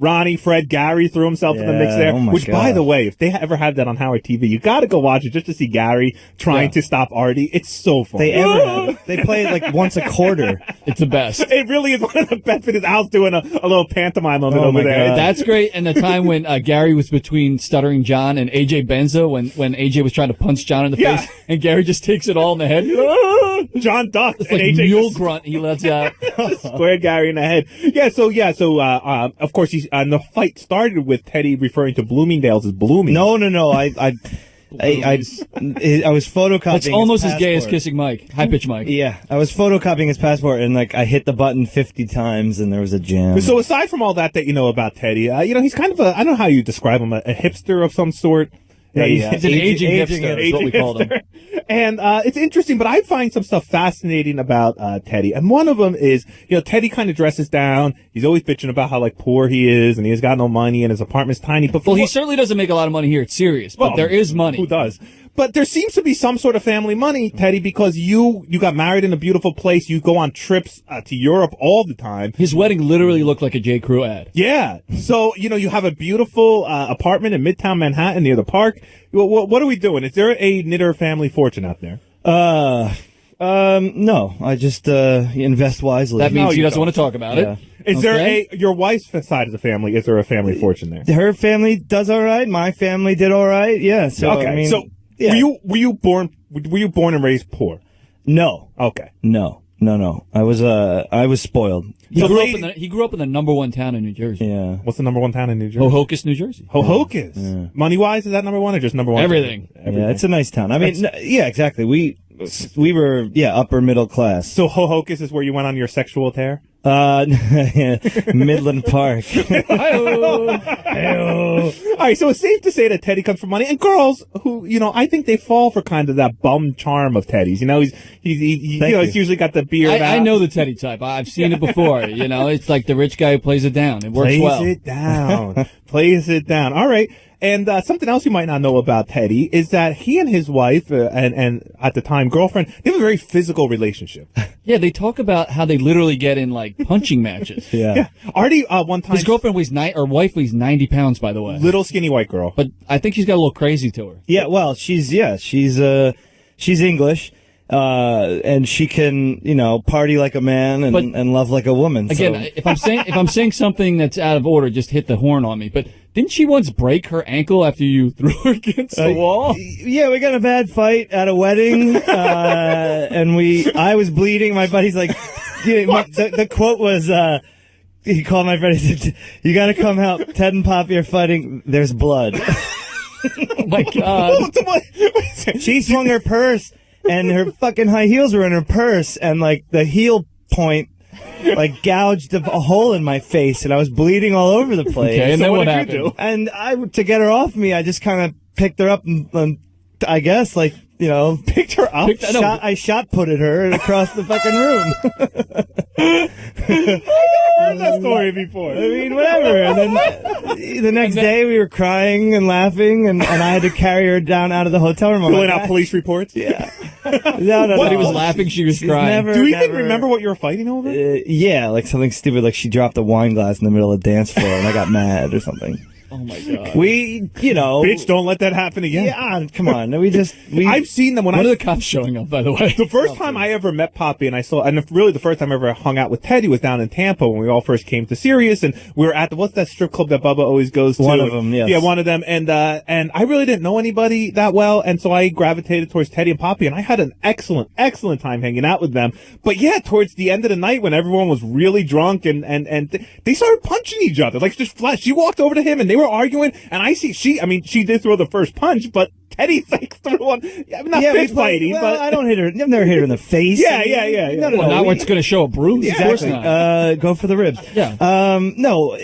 Ronnie, Fred, Gary threw himself in the mix there. Oh my which, God. by the way, if they ever have that on Howard TV, you got to go watch it just to see Gary trying to stop Artie. It's so fun. They play it like once a quarter. It's the best. It really is one of the best. It is Al's doing a little pantomime of it over there. That's great. And the time when Gary was between Stuttering John and AJ Benza, when AJ was trying to punch John in the face, and Gary just takes it all in the head. John ducks. It's like and AJ mule grunt he lets out. Square Gary in the head. So of course the fight started with Teddy referring to Bloomingdale's as Blooming. No. I was photocopying. It's almost his as gay as passport. kissing Mike. High pitch Mike. Yeah, I was photocopying his passport, and I hit the button 50 times, and there was a jam. So aside from all that you know about Teddy, he's kind of I don't know how you describe him, a hipster of some sort. He's an aging hipster, is what we called him. And it's interesting, but I find some stuff fascinating about Teddy. And one of them is, Teddy kind of dresses down. He's always bitching about how poor he is, and he's got no money, and his apartment's tiny. But he certainly doesn't make a lot of money here. It's serious, but there is money. Who does? But there seems to be some sort of family money, Teddy, because you got married in a beautiful place. You go on trips to Europe all the time. His wedding literally looked like a J. Crew ad. Yeah. So, you have a beautiful apartment in Midtown Manhattan near the park. What are we doing? Is there a Knitter family fortune out there? No. I just invest wisely. That means he doesn't want to talk about it. Is there your wife's side of the family? Is there a family fortune there? Her family does all right. My family did all right. Yeah. So okay. I mean, so yeah. were you born and raised poor? No. Okay. No. No. I was spoiled. He grew up in the number one town in New Jersey. Yeah. What's the number one town in New Jersey? Hohokus, New Jersey. Hohokus. Yeah. Money-wise, is that number one or just number one? Everything. Yeah, it's a nice town. I mean, yeah, exactly. We were, upper middle class. So Hohokus is where you went on your sexual tear? Midland Park. All right, so it's safe to say that Teddy comes from money, and girls who, I think they fall for kind of that bum charm of Teddy's. He's usually got the beard. I know the Teddy type. I've seen it before. It's like the rich guy who plays it down. It works well. Plays it down. All right. And something else you might not know about Teddy is that he and his wife and at the time girlfriend, they have a very physical relationship. Yeah, they talk about how they literally get in like punching matches. Yeah. Artie, one time, his girlfriend wife weighs 90 pounds, by the way. Little skinny white girl. But I think she's got a little crazy to her. Yeah, well, she's English. And she can, party like a man and love like a woman. Again, so. if I'm saying something that's out of order, just hit the horn on me. But didn't she once break her ankle after you threw her against the wall? Yeah, we got a bad fight at a wedding, and I was bleeding. My buddy's like, the quote was, he called my friend. He said, "You got to come out. Ted and Poppy are fighting. There's blood." Oh my God! She swung her purse. And her fucking high heels were in her purse, and like the heel point, like gouged a hole in my face, and I was bleeding all over the place. Okay, and so then what happened? did you do? And to get her off me, I just kind of picked her up and I guess picked her up. I shot putted her across the fucking room. I've heard that story before. I mean, whatever. And then the next day we were crying and laughing, and I had to carry her down out of the hotel room. Filling out police reports? Yeah. No. He was laughing, she was crying. Do we even remember what you were fighting over? Yeah, like something stupid, like she dropped a wine glass in the middle of the dance floor, and I got mad or something. Oh my God. Bitch, don't let that happen again. Yeah, come on. I've seen them when are the cops showing up, by the way? The first time I ever met Poppy and really the first time I ever hung out with Teddy was down in Tampa when we all first came to Sirius, and we were at what's that strip club that Bubba always goes to? One of them, yes. Yeah, one of them. And I really didn't know anybody that well, and so I gravitated towards Teddy and Poppy, and I had an excellent time hanging out with them. But yeah, towards the end of the night when everyone was really drunk and they started punching each other, like just flat. She walked over to him and they were arguing, and she did throw the first punch, but Teddy threw one. Not fist fighting, but I don't hit her. I've never hit her in the face. Yeah. No. Not what's going to show a bruise. Yeah, of course exactly. not. Go for the ribs. Yeah. No,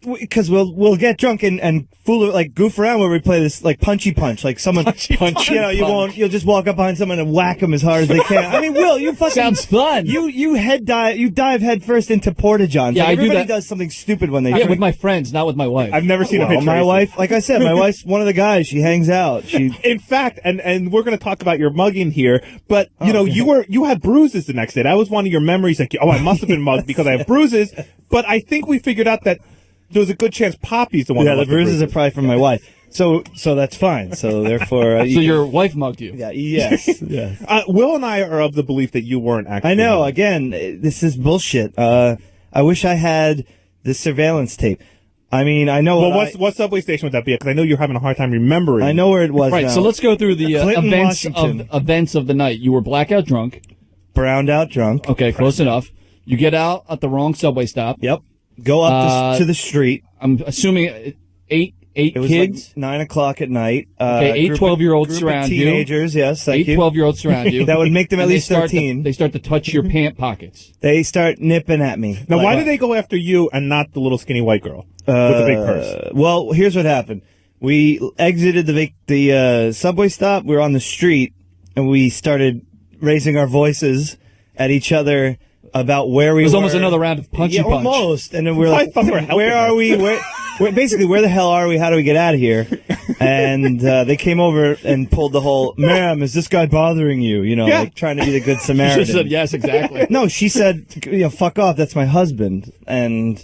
because we'll get drunk and fool, like goof around where we play this like punchy punch, like someone punch. You'll just walk up behind someone and whack them as hard as they can. I mean, Will, you fucking sounds fun. You dive head first into porta johns. Yeah, like, I do everybody that. does something stupid when they. Yeah, with my friends, not with my wife. I've never seen a picture. My wife, like I said, my wife's one of the guys. She hangs out. In fact, and we're going to talk about your mugging here, but you had bruises the next day. That was one of your memories. Like, I must have been mugged because I have bruises. But I think we figured out that there was a good chance Poppy's the one. Yeah, that the bruises are probably from my wife. So that's fine. So therefore, so your wife mugged you. Yeah. Yes. Yeah. Will and I are of the belief that you weren't actually. I know. Again, this is bullshit. I wish I had the surveillance tape. I mean, I know. Well, what subway station would that be? Because I know you're having a hard time remembering. I know where it was. Right. Now. So let's go through the Clinton, events of the night. You were blackout drunk. Browned out drunk. Okay, close enough. You get out at the wrong subway stop. Yep. Go up to the street. I'm assuming eight it was kids. Like 9 o'clock at night. Okay, 8 12-year-olds surround you. Teenagers, yes. Thank you. 12-year-olds surround you. That would make them at least 13. They start to touch your pant pockets. They start nipping at me. Now, why did they go after you and not the little skinny white girl with the big purse? Well, here's what happened. We exited the subway stop. We were on the street, and we started raising our voices at each other about where we were. It was almost another round of punch. Almost. And then we're like, where are we? Basically, where the hell are we? How do we get out of here? And they came over and pulled the whole, ma'am, is this guy bothering you? Like trying to be the good Samaritan. She said yes, exactly. No, she said, fuck off, that's my husband. And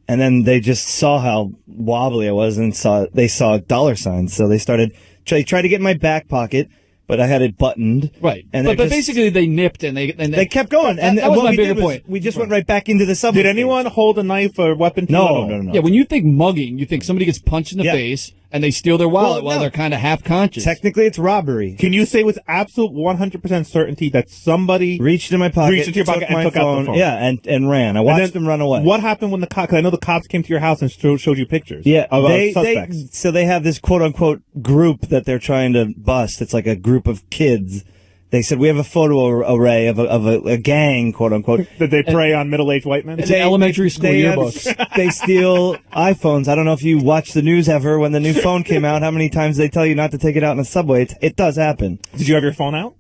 then they just saw how wobbly I was and they saw dollar signs. So they started, tried to get in my back pocket, but I had it buttoned. Right. And but basically they nipped and they kept going. That was my bigger point. We just went right back into the subway. Did anyone hold a knife or weapon? No. Yeah, when you think mugging, you think somebody gets punched in the face and they steal their wallet Well, while no. they're kind of half conscious. Technically, it's robbery. Can you say with absolute 100% certainty that somebody Reached in my pocket, reached into your pocket took and my took out the phone? Yeah, and ran. I watched them run away. What happened when the cops? I know the cops came to your house and showed you pictures. Yeah, of they suspects. so they have this quote unquote group that they're trying to bust. It's like a group of kids. They said we have a photo array of a gang, quote unquote. Did they prey on middle-aged white men? It's an elementary school yearbooks. They steal iPhones. I don't know if you watch the news ever when the new phone came out. How many times they tell you not to take it out in the subway? It does happen. Did you have your phone out?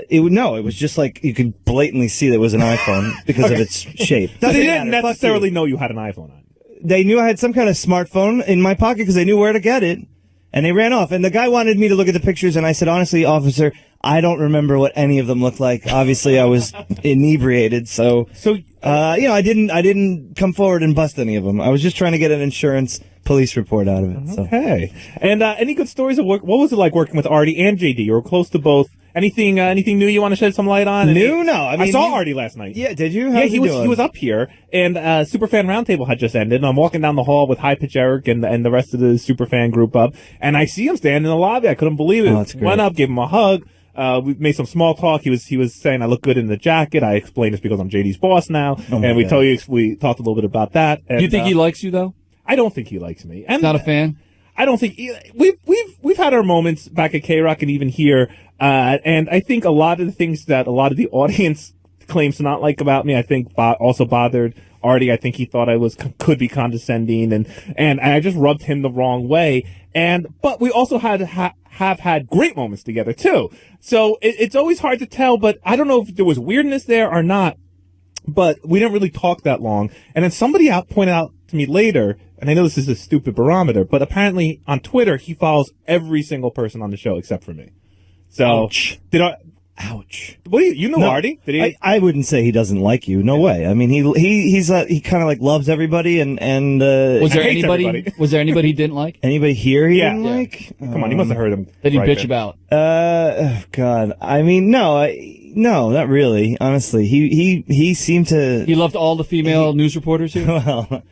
It was just like you could blatantly see that it was an iPhone because of its shape. Now, they Doesn't didn't matter. Fuck necessarily you. know you had an iPhone on. They knew I had some kind of smartphone in my pocket because they knew where to get it, and they ran off. And the guy wanted me to look at the pictures, and I said, honestly, officer, I don't remember what any of them looked like. Obviously, I was inebriated, so I didn't come forward and bust any of them. I was just trying to get an insurance police report out of it. So. Okay. And any good stories of work? What was it like working with Artie and JD? You were close to both. Anything new you want to shed some light on? New? No. I mean, saw Artie last night. Yeah, did you? Yeah, How's he was doing? up here, and Superfan Roundtable had just ended, and I'm walking down the hall with High Pitch Eric and the rest of the Superfan group up, and I see him standing in the lobby. I couldn't believe it. Oh, that's great. Went up, gave him a hug. We made some small talk. He was saying I look good in the jacket. I explained it's because I'm JD's boss now, Oh my and we God. we talked a little bit about that. And, Do you think he likes you though? I don't think he likes me. And Not a fan. I don't think we've had our moments back at K-Rock and even here, and I think a lot of the things that a lot of the audience claims to not like about me, I think also bothered Artie. I think he thought I could be condescending, and I just rubbed him the wrong way. But we also have had great moments together too. So it's always hard to tell. But I don't know if there was weirdness there or not. But we didn't really talk that long. And then somebody pointed out to me later, and I know this is a stupid barometer, but apparently on Twitter, he follows every single person on the show except for me. So, Ouch. Ouch. What do you know No, Artie? Did he? I wouldn't say he doesn't like you. No way. I mean, he kind of like loves everybody and Was there hates anybody? everybody. Was there anybody he didn't like? Anybody here he Yeah. didn't Yeah. like? Come on, you must have heard him. That he right bitch there. about? Oh God. I mean, no, not really. Honestly, he seemed to. He loved all the female news reporters here. Well,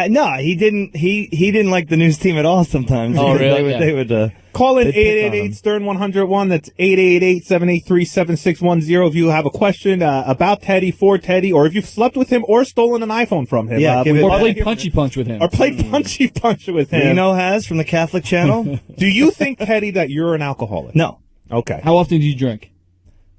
no, he didn't. He didn't like the news team at all. Sometimes. Oh, really? They would. Call in They'd pick on 888 Stern 101. That's 888-783-7610 if you have a question about Teddy, for Teddy, or if you've slept with him or stolen an iPhone from him. Yeah, give it- Or we'd played love to punchy punch with him. hear- Or played punchy punch with him. Reno has from the Catholic Channel. Do you think, Teddy, that you're an alcoholic? No, Okay. How often do you drink?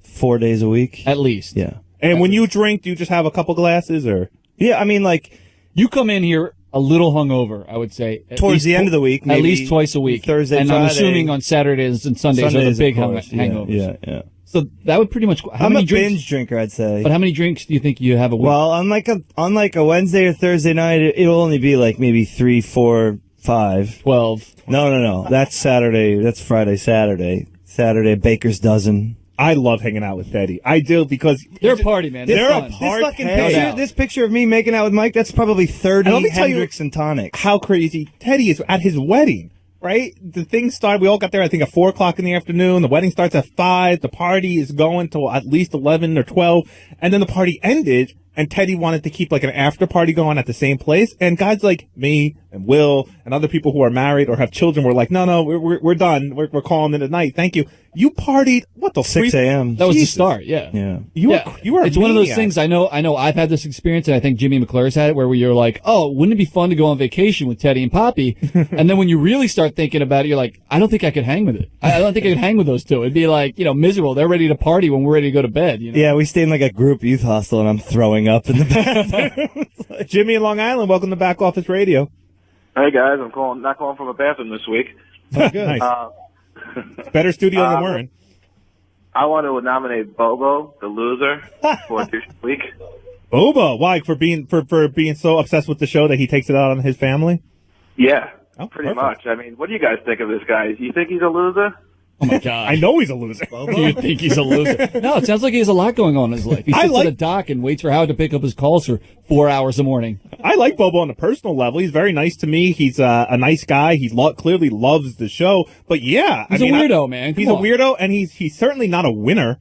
4 days a week. At least. Yeah. And when you drink, do you just have a couple glasses, or? Yeah, I mean, like You come in here a little hungover, I would say. At towards least the end of the week, At maybe least twice a week. Thursday, and I'm Friday. assuming on Saturdays and Sundays are the Sundays, big of course. hangovers. Yeah. So that would pretty much. How I'm many a drinks? binge drinker, I'd say. But how many drinks do you think you have a week? Well, on like a Wednesday or Thursday night, it'll only be like maybe 3, 4, 5. 12. No. That's Saturday. That's Friday, Saturday. Saturday, Baker's Dozen. I love hanging out with Teddy. I do, because They're a party, man. They're They're a fun. party. This fucking No picture, doubt. this picture of me making out with Mike, that's probably 30 And let me tell you Hendrix and tonics. how crazy Teddy is at his wedding, right? The thing started, we all got there, I think, at 4 o'clock in the afternoon. The wedding starts at 5. The party is going till at least 11 or 12. And then the party ended, and Teddy wanted to keep like an after party going at the same place. And guys like me and Will and other people who are married or have children were like, no, we're done. We're calling it a night. Thank you. You partied, what the 6 a.m. That was Jesus. the start, yeah. Yeah. You were It's one of those maniac. things. I know I've had this experience, and I think Jimmy McClure's had it, where you're like, oh, wouldn't it be fun to go on vacation with Teddy and Poppy? And then when you really start thinking about it, you're like, I don't think I could hang with it. I don't think I could hang with those two. It'd be like, miserable. They're ready to party when we're ready to go to bed. Yeah, we stayed in like a group youth hostel, and I'm throwing up in the bathroom. Jimmy in Long Island, welcome to Back Office Radio. Hey guys, I'm not calling from a bathroom this week. Nice. Better studio than we're in. I want to nominate Bobo, the loser, for Douche of the Week. Boba, why? For being so obsessed with the show that he takes it out on his family? Yeah, perfect. pretty much. I mean, what do you guys think of this guy? You think he's a loser? Oh my God. I know he's a loser. Do you think he's a loser? No, it sounds like he has a lot going on in his life. He sits at a dock and waits for Howard to pick up his calls for 4 hours a morning. I like Bobo on a personal level. He's very nice to me. He's a nice guy. He clearly loves the show. But yeah, He's a weirdo, man. Come He's on. a weirdo, and he's certainly not a winner.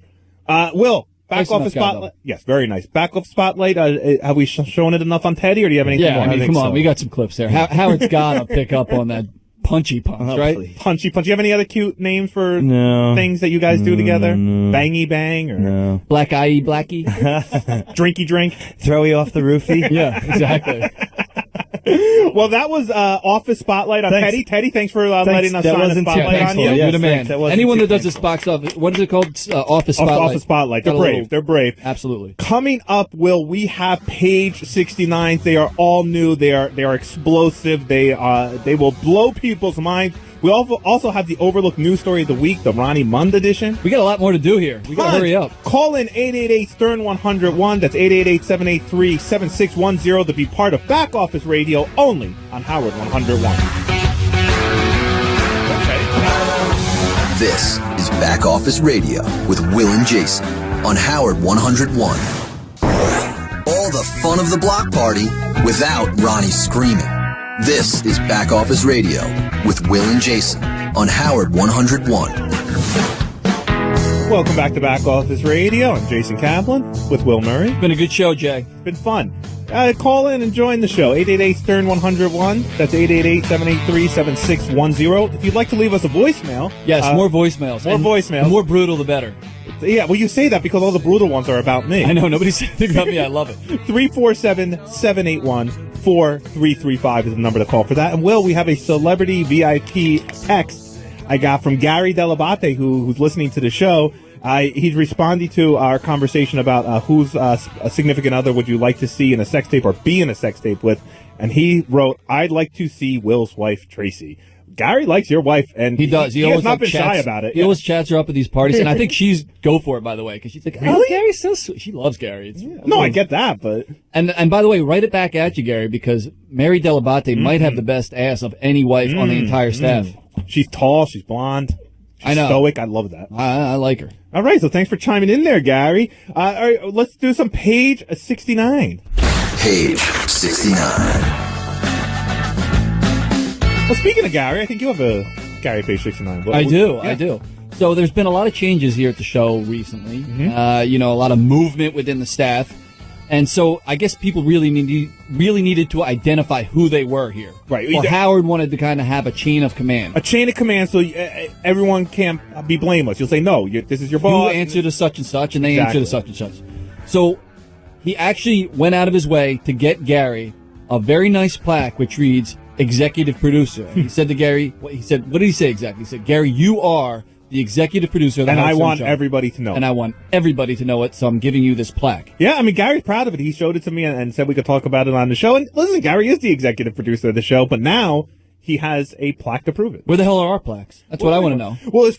Will, back Nice off enough the guy, spotlight. Yes, very nice. Back off spotlight. Have we shown it enough on Teddy, or do you have anything Yeah, more? I mean, come on. We got some clips there. Howard's got to pick up on that Punchy Punch, right? Please. Punchy Punch. You have any other cute names for No. things that you guys do together? No. Bangy Bang or No. Black Eye Blackie. Drinky Drink? Throw you off the roofie? Yeah, exactly. Well, that was Office Spotlight on Thanks. Teddy. Teddy, thanks for letting us That shine a wasn't too spotlight on painful. you. Yes, You're the man. thanks. That wasn't Anyone too that does this box office, what is it called? Office Spotlight. Office Spotlight. They're Got a brave. little- They're brave. Absolutely. Coming up, Will, we have Page 69. They are all new. They are explosive. They will blow people's minds. We also have the Overlook News Story of the Week, the Ronnie Mund edition. We got a lot more to do here. We got to hurry up. Call in 888-STERN-101. That's 888-783-7610 to be part of Back Office Radio only on Howard 101. This is Back Office Radio with Will and Jason on Howard 101. All the fun of the block party without Ronnie screaming. This is Back Office Radio with Will and Jason on Howard 101. Welcome back to Back Office Radio. I'm Jason Kaplan with Will Murray. Been a good show, Jay. Been fun. Call in and join the show. 888-STERN-101. That's 888-783-7610. If you'd like to leave us a voicemail. Yes, more voicemails. More And voicemails. The more brutal, the better. Yeah, well, you say that because all the brutal ones are about me. I know. Nobody said anything about me. I love it. 347-781-4335 is the number to call for that. And, Will, we have a celebrity VIP text I got from Gary Delabate, who's listening to the show. He's responding to our conversation about whose a significant other would you like to see in a sex tape or be in a sex tape with. And he wrote, I'd like to see Will's wife, Tracy. Gary likes your wife, and He does. He always has not like been chats, shy about it. He always chats her up at these parties, and I think she's go for it, by the way, because she's like, oh, Gary's so sweet. She loves Gary. It's, No, I get that, but... And by the way, write it back at you, Gary, because Mary Delabate might have the best ass of any wife on the entire staff. She's tall, she's blonde, she's I know. stoic. I love that. I like her. All right, so thanks for chiming in there, Gary. All right, let's do some Page 69. Page 69. Well, speaking of Gary, I think you have a Gary Page 69. I do. So there's been a lot of changes here at the show recently. Mm-hmm. A lot of movement within the staff. And so I guess people really needed to identify who they were here. Right. Or Howard wanted to kind of have a chain of command. A chain of command so everyone can't be blameless. You'll say, no, this is your boss. You answer to such and such, and they Exactly. answer to such and such. So he actually went out of his way to get Gary a very nice plaque which reads, executive producer. He said to Gary, what did he say exactly? He said, Gary, you are the executive producer of the And Howard I Stern want Show. everybody to know. And I want everybody to know it, so I'm giving you this plaque. Yeah, I mean, Gary's proud of it. He showed it to me and said we could talk about it on the show. And listen, Gary is the executive producer of the show, but now he has a plaque to prove it. Where the hell are our plaques? That's what I want to know. Well,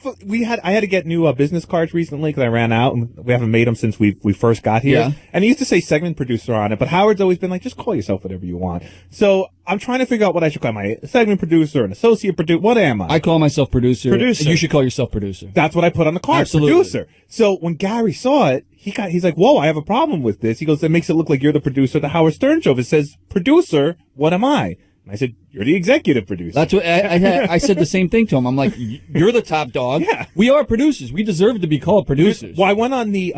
I had to get new business cards recently because I ran out, and we haven't made them since we first got here. Yeah. And he used to say segment producer on it, but Howard's always been like, just call yourself whatever you want. So I'm trying to figure out what I should call my segment producer, an associate producer. What am I? I call myself producer. Producer. And you should call yourself producer. That's what I put on the card, Absolutely. producer. So when Gary saw it, he's like, whoa, I have a problem with this. He goes, that makes it look like you're the producer of the Howard Stern Show. If it says producer, what am I? And I said, you're the executive producer. That's what I said the same thing to him. I'm like, you're the top dog. Yeah. We are producers. We deserve to be called producers. Well, I went on the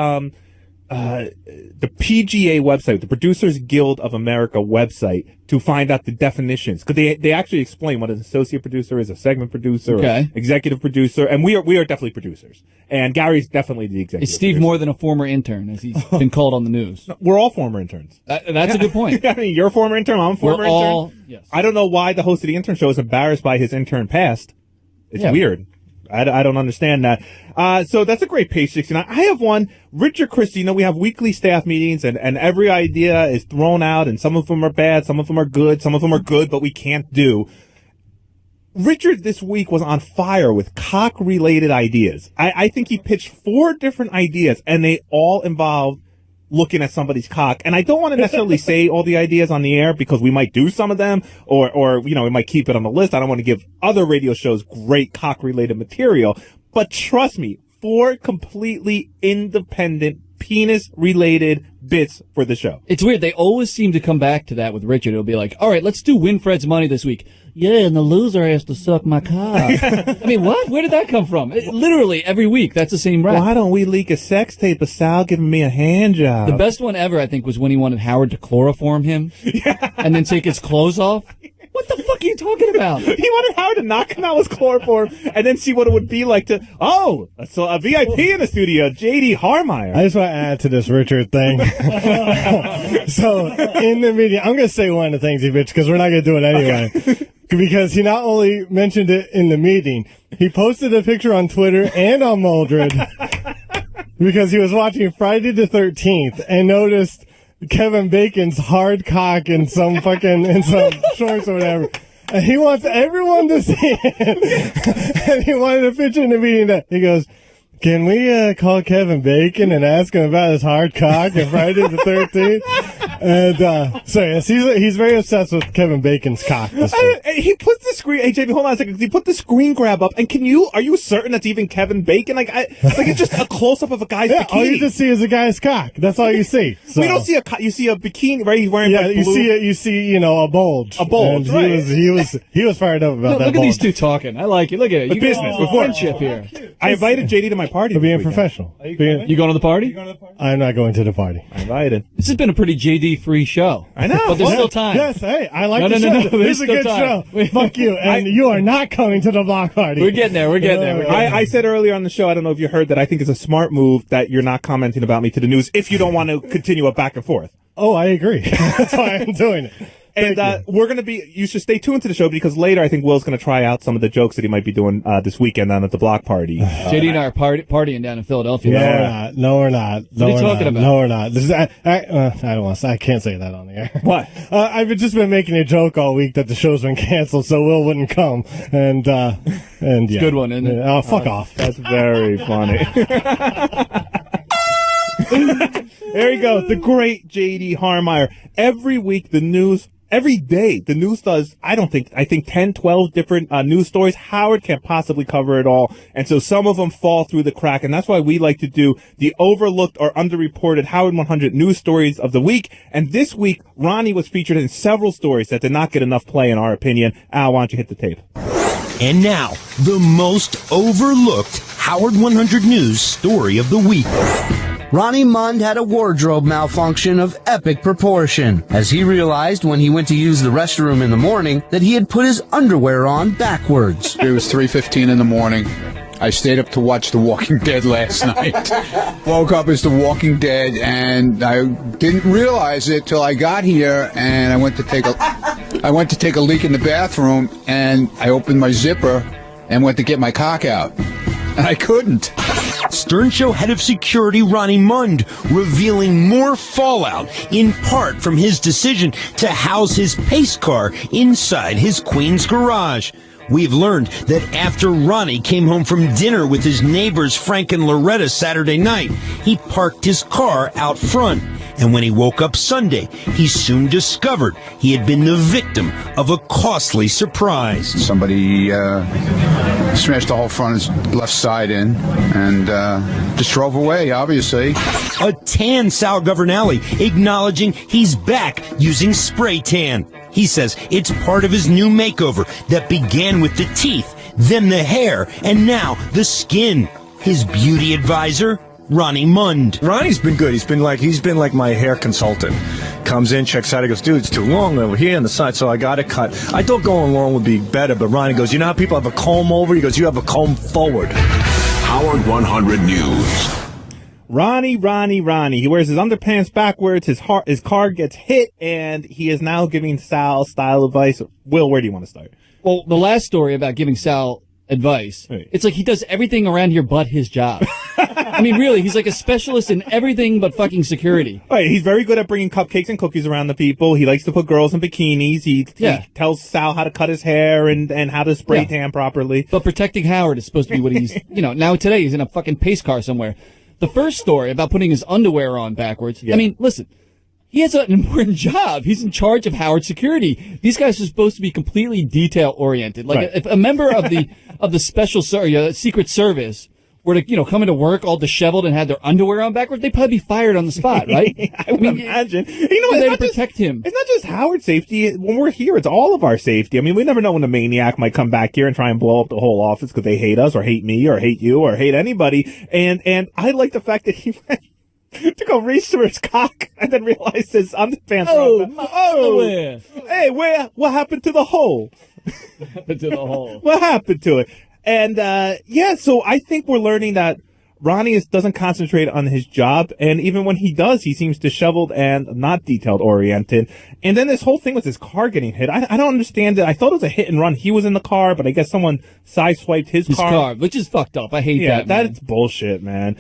PGA website, the Producers Guild of America website, to find out the definitions, because they actually explain what an associate producer is, a segment producer, Okay. or executive producer, and we are definitely producers. And Gary's definitely the executive. Is Steve producer. more than a former intern, as he's been called on the news? We're all former interns. That's a good point. I mean, you're a former intern. I'm a former We're intern. all- yes. I don't know why the host of the intern show is embarrassed by his intern past. It's Yeah. weird. I don't understand that. So that's a great Page 69. I have one. Richard Christie, we have weekly staff meetings and every idea is thrown out and some of them are bad, some of them are good, some of them are good, but we can't do. Richard this week was on fire with cock-related ideas. I think he pitched 4 different ideas and they all involved looking at somebody's cock. And I don't want to necessarily say all the ideas on the air because we might do some of them or we might keep it on the list. I don't want to give other radio shows great cock-related material. But trust me, 4 completely independent penis-related bits for the show. It's weird. They always seem to come back to that with Richard. It'll be like, all right, let's do Winfred's money this week. Yeah, and the loser has to suck my cock. I mean, what? Where did that come from? Literally every week, that's the same rap. Why don't we leak a sex tape of Sal giving me a hand job? The best one ever, I think, was when he wanted Howard to chloroform him and then take his clothes off. What the fuck are you talking about? He wanted Howard to knock him out with chloroform and then see what it would be like to, so a VIP in the studio, J.D. Harmeyer. I just want to add to this Richard thing. So, in the meeting, I'm going to say one of the things, he bitch, because we're not going to do it anyway. Okay. Because he not only mentioned it in the meeting, he posted a picture on Twitter and on Mildred because he was watching Friday the 13th and noticed Kevin Bacon's hard cock in some shorts or whatever. And he wants everyone to see it. And he wanted a picture in the meeting that he goes, can we call Kevin Bacon and ask him about his hard cock on Friday the 13th? And so yes, he's very obsessed with Kevin Bacon's cock. He puts the screen. Hey, JB, hold on a second. He put the screen grab up, and are you certain that's even Kevin Bacon? It's just a close up of a guy's bikini. All you just see is a guy's cock. That's all you see. So. We don't see you see a bikini, right? He's wearing blue. You see a bulge. A bulge, and right? He was fired up about that. Look at these two talking. I like it. Look at it. The business, with friendship here. I invited JD to my party. Being professional. You going to the party? I'm not going to the party. I invited. This has been a pretty JD free show. I know. But there's still time. Yes, hey, I like the show. No, This is a good show. Fuck you. And you are not coming to the block party. We're getting there. I said earlier on the show, I don't know if you heard that, I think it's a smart move that you're not commenting about me to the news if you don't want to continue a back and forth. Oh, I agree. That's why I'm doing it. And you should stay tuned to the show because later I think Will's going to try out some of the jokes that he might be doing this weekend down at the block party. JD and I are partying down in Philadelphia. No, we're not. What are you talking about? No, we're not. This is, I don't want to. I can't say that on the air. What? I've just been making a joke all week that the show's been canceled, so Will wouldn't come. And yeah, good one, isn't it? Oh, fuck off. That's very funny. There you go, the great J.D. Harmeyer. Every week, every day, the news does, I think 10, 12 different news stories. Howard can't possibly cover it all. And so some of them fall through the crack. And that's why we like to do the overlooked or underreported Howard 100 news stories of the week. And this week, Ronnie was featured in several stories that did not get enough play, in our opinion. Al, why don't you hit the tape? And now, the most overlooked Howard 100 News story of the week. Ronnie Mund had a wardrobe malfunction of epic proportion, as he realized when he went to use the restroom in the morning that he had put his underwear on backwards. It was 3:15 in the morning. I stayed up to watch The Walking Dead last night. Woke up as The Walking Dead, and I didn't realize it till I got here, and I went to take a leak in the bathroom, and I opened my zipper and went to get my cock out, and I couldn't. Stern Show head of security Ronnie Mund revealing more fallout, in part from his decision to house his pace car inside his Queens garage. We've learned that after Ronnie came home from dinner with his neighbors Frank and Loretta Saturday night, he parked his car out front. And when he woke up Sunday, he soon discovered he had been the victim of a costly surprise. Somebody smashed the whole front left side in and just drove away, obviously. A tan Sal Governale acknowledging he's back using spray tan. He says it's part of his new makeover that began with the teeth, then the hair, and now the skin. His beauty advisor, Ronnie Mund. Ronnie's been good. He's been like my hair consultant. Comes in, checks out, he goes, dude, it's too long over here on the side, so I got it cut. I thought going long would be better, but Ronnie goes, you know how people have a comb over? He goes, you have a comb forward. Howard 100 News. Ronnie. He wears his underpants backwards, his car gets hit, and he is now giving Sal style advice. Will, where do you want to start? Well, the last story about giving Sal advice, it's like he does everything around here but his job. I mean, really, he's like a specialist in everything but fucking security. Right, he's very good at bringing cupcakes and cookies around the people. He likes to put girls in bikinis. He tells Sal how to cut his hair and how to spray tan properly. But protecting Howard is supposed to be what he's, now today he's in a fucking pace car somewhere. The first story about putting his underwear on backwards, I mean, listen, he has an important job. He's in charge of Howard security. These guys are supposed to be completely detail-oriented. Like, if a member of the special Secret Service were to, come into work all disheveled and had their underwear on backwards, they'd probably be fired on the spot, right? I would imagine. It's to protect him. It's not just Howard's safety. When we're here, it's all of our safety. I mean, we never know when a maniac might come back here and try and blow up the whole office because they hate us or hate me or hate you or hate anybody. And I like the fact that he to go reach for his cock and then realize his underpants. underwear. Hey, what happened to the hole? What happened to the hole? What happened to it? And so I think we're learning that Ronnie doesn't concentrate on his job, and even when he does, he seems disheveled and not detailed-oriented. And then this whole thing with his car getting hit, I don't understand it. I thought it was a hit and run. He was in the car, but I guess someone sideswiped his car. Which is fucked up. I hate that, man. That's bullshit, man.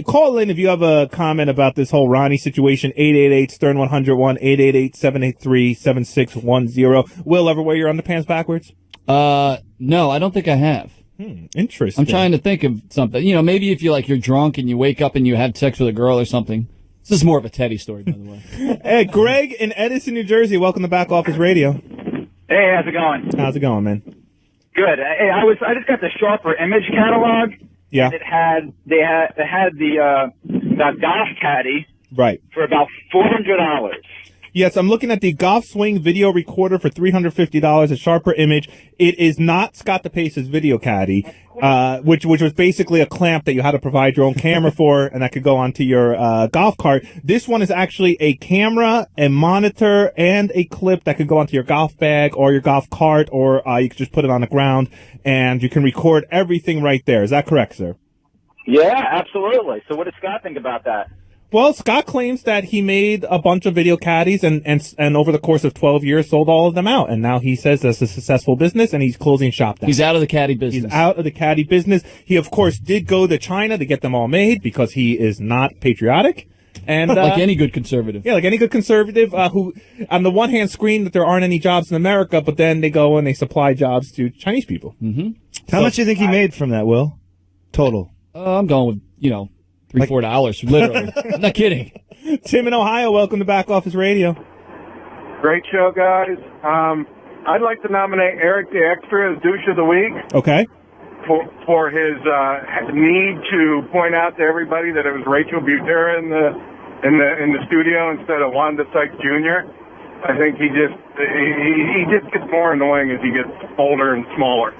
Call in if you have a comment about this whole Ronnie situation, 888-STERN-101, 888-783-7610. Will, ever wear your underpants backwards? No, I don't think I have. Interesting. I'm trying to think of something. You know, maybe if you're drunk and you wake up and you have sex with a girl or something. This is more of a Teddy story, by the way. Hey, Greg in Edison, New Jersey. Welcome to Back Office Radio. Hey, how's it going? How's it going, man? Good. Hey, I just got the Sharper Image catalog. Yeah. It had the golf caddy Right. for about $400. Yes, I'm looking at the Golf Swing video recorder for $350, a Sharper Image. It is not Scott DePace's video caddy, which was basically a clamp that you had to provide your own camera for, and that could go onto your golf cart. This one is actually a camera, a monitor, and a clip that could go onto your golf bag or your golf cart, or you could just put it on the ground, and you can record everything right there. Is that correct, sir? Yeah, absolutely. So what does Scott think about that? Well, Scott claims that he made a bunch of video caddies and over the course of 12 years sold all of them out. And now he says that's a successful business and he's closing shop down. He's out of the caddy business. He's out of the caddy business. He, of course, did go to China to get them all made because he is not patriotic. And like any good conservative. Yeah, like any good conservative who, on the one hand, scream that there aren't any jobs in America, but then they go and they supply jobs to Chinese people. Mm-hmm. How much do you think he made from that, Will? Total. I'm going with, $3-4, literally. I'm not kidding. Tim in Ohio, welcome to Back Office Radio. Great show, guys. I'd like to nominate Eric the Extra as Douche of the Week. Okay. For his need to point out to everybody that it was Rachel Butera in the studio instead of Wanda Sykes Jr. I think he just gets more annoying as he gets older and smaller.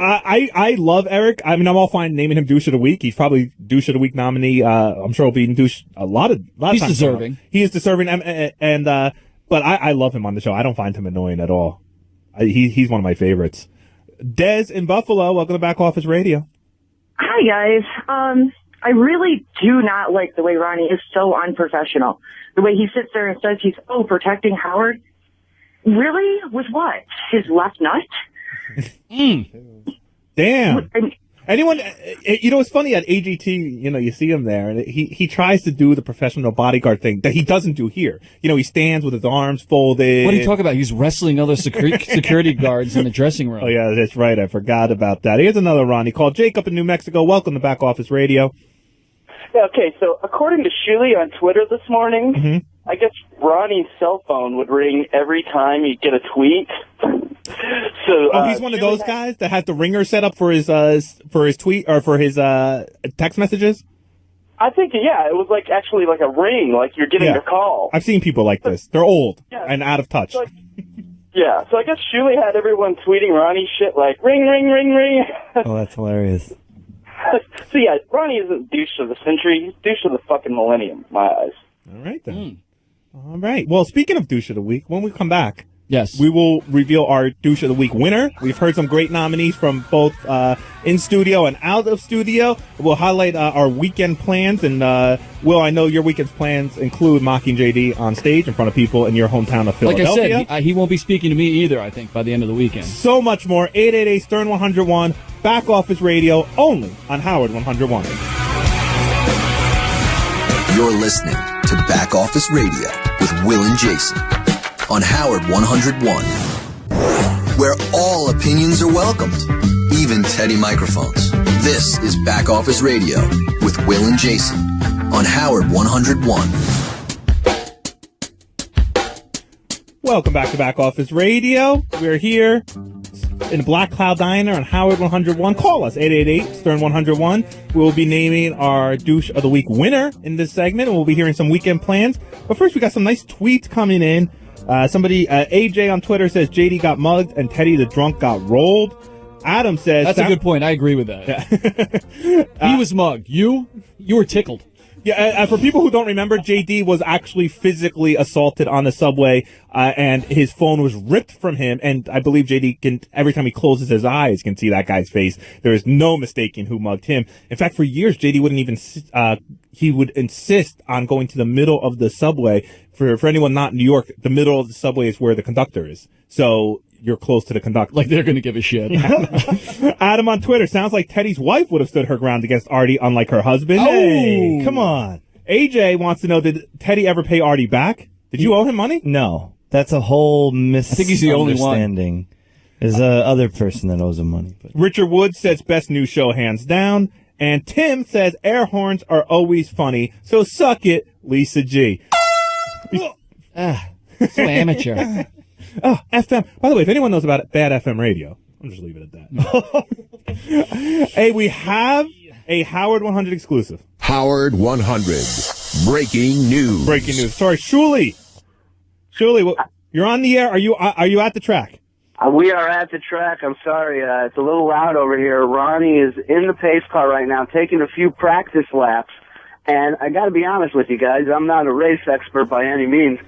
I love Eric. I mean, I'm all fine naming him Douche of the Week. He's probably Douche of the Week nominee. I'm sure he'll be in Douche a lot of He's times. deserving. He is deserving, but I love him on the show. I don't find him annoying at all. He's one of my favorites. Des in Buffalo, welcome to Back Office Radio. Hi, guys. I really do not like the way Ronnie is so unprofessional. The way he sits there and says he's, protecting Howard. Really? With what? His left nut? Damn. Anyone, it's funny at AGT, you see him there, and he tries to do the professional bodyguard thing that he doesn't do here. He stands with his arms folded. What are you talking about? He's wrestling other security guards in the dressing room. Oh, yeah, that's right. I forgot about that. Here's another Ronnie called Jacob in New Mexico. Welcome to Back Office Radio. Yeah, okay, so according to Shuli on Twitter this morning, I guess Ronnie's cell phone would ring every time he'd get a tweet. So, he's one of those guys that has the ringer set up for his tweet or for his text messages. I think, yeah, it was actually like a ring, like you're getting a call. I've seen people like this. They're old and out of touch. So I guess Shuli had everyone tweeting Ronnie shit like ring, ring, ring, ring. Oh, that's hilarious. So yeah, Ronnie isn't douche of the century. He's douche of the fucking millennium, in my eyes. All right then. All right. Well, speaking of douche of the week, when we come back, yes, we will reveal our douche of the week winner. We've heard some great nominees from both in studio and out of studio. We'll highlight our weekend plans, and Will, I know your weekend's plans include mocking JD on stage in front of people in your hometown of Philadelphia. Like I said, he won't be speaking to me either, I think, by the end of the weekend. So much more. 888-STERN-101, Back Office Radio, only on Howard 101. You're listening to Back Office Radio with Will and Jason on Howard 101, where all opinions are welcomed, even Teddy microphones. This is Back Office Radio with Will and Jason on Howard 101. Welcome back to Back Office Radio. We're here in the Black Cloud Diner on Howard 101. Call us, 888-STERN-101. We'll be naming our Douche of the Week winner in this segment, and we'll be hearing some weekend plans. But first, we got some nice tweets coming in. Somebody, AJ on Twitter says, JD got mugged and Teddy the drunk got rolled. Adam says... That's a good point. I agree with that. He was mugged. You were tickled. Yeah, for people who don't remember, JD was actually physically assaulted on the subway, and his phone was ripped from him. And I believe JD can, every time he closes his eyes, can see that guy's face. There is no mistaking who mugged him. In fact, for years, JD wouldn't even, he would insist on going to the middle of the subway. For anyone not in New York, the middle of the subway is where the conductor is. So you're close to the conductor. Like they're going to give a shit. Adam on Twitter, sounds like Teddy's wife would have stood her ground against Artie, unlike her husband. Hey, come on. AJ wants to know, did Teddy ever pay Artie back? Did you owe him money? No. That's a whole I think he's the only one. misunderstanding. There's a other person that owes him money. But. Richard Woods says best new show hands down. And Tim says air horns are always funny, so suck it, Lisa G. So amateur. Oh, FM. By the way, if anyone knows about bad FM radio, I'll just leave it at that. Hey, we have a Howard 100 exclusive. Howard 100. Breaking news. Breaking news. Sorry, Shuli. Shuli, you're on the air. Are you at the track? We are at the track. I'm sorry. It's a little loud over here. Ronnie is in the pace car right now, taking a few practice laps. And I got to be honest with you guys, I'm not a race expert by any means.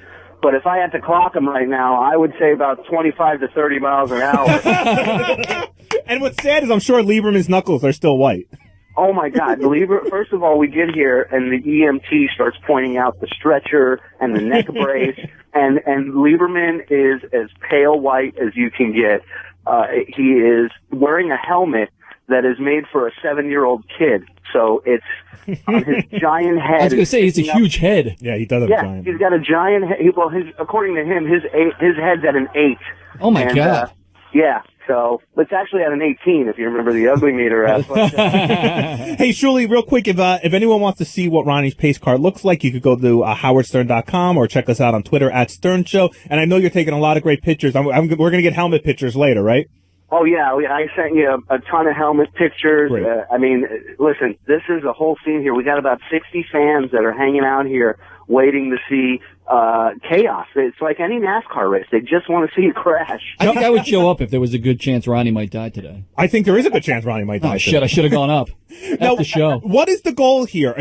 But if I had to clock him right now, I would say about 25 to 30 miles an hour. And what's sad is I'm sure Lieberman's knuckles are still white. Oh, my God. First of all, we get here, and the EMT starts pointing out the stretcher and the neck brace, and Lieberman is as pale white as you can get. He is wearing a helmet that is made for a 7-year-old kid. So it's on his giant head. I was going to say, he's a huge head. Yeah, he does have a giant head. He's got a giant head. Well, according to him, his head's at an 8. Oh, my God. Yeah. So it's actually at an 18, if you remember the ugly meter. Hey, Shuli, real quick, if anyone wants to see what Ronnie's pace car looks like, you could go to howardstern.com or check us out on Twitter at Stern Show. And I know you're taking a lot of great pictures. We're going to get helmet pictures later, right? Oh, yeah. I sent you a ton of helmet pictures. I mean, listen, this is a whole scene here. We got about 60 fans that are hanging out here waiting to see chaos. It's like any NASCAR race. They just want to see it crash. I think I would show up if there was a good chance Ronnie might die today. I think there is a good chance Ronnie might die. Oh, shit. I should have gone up at the show. What is the goal here?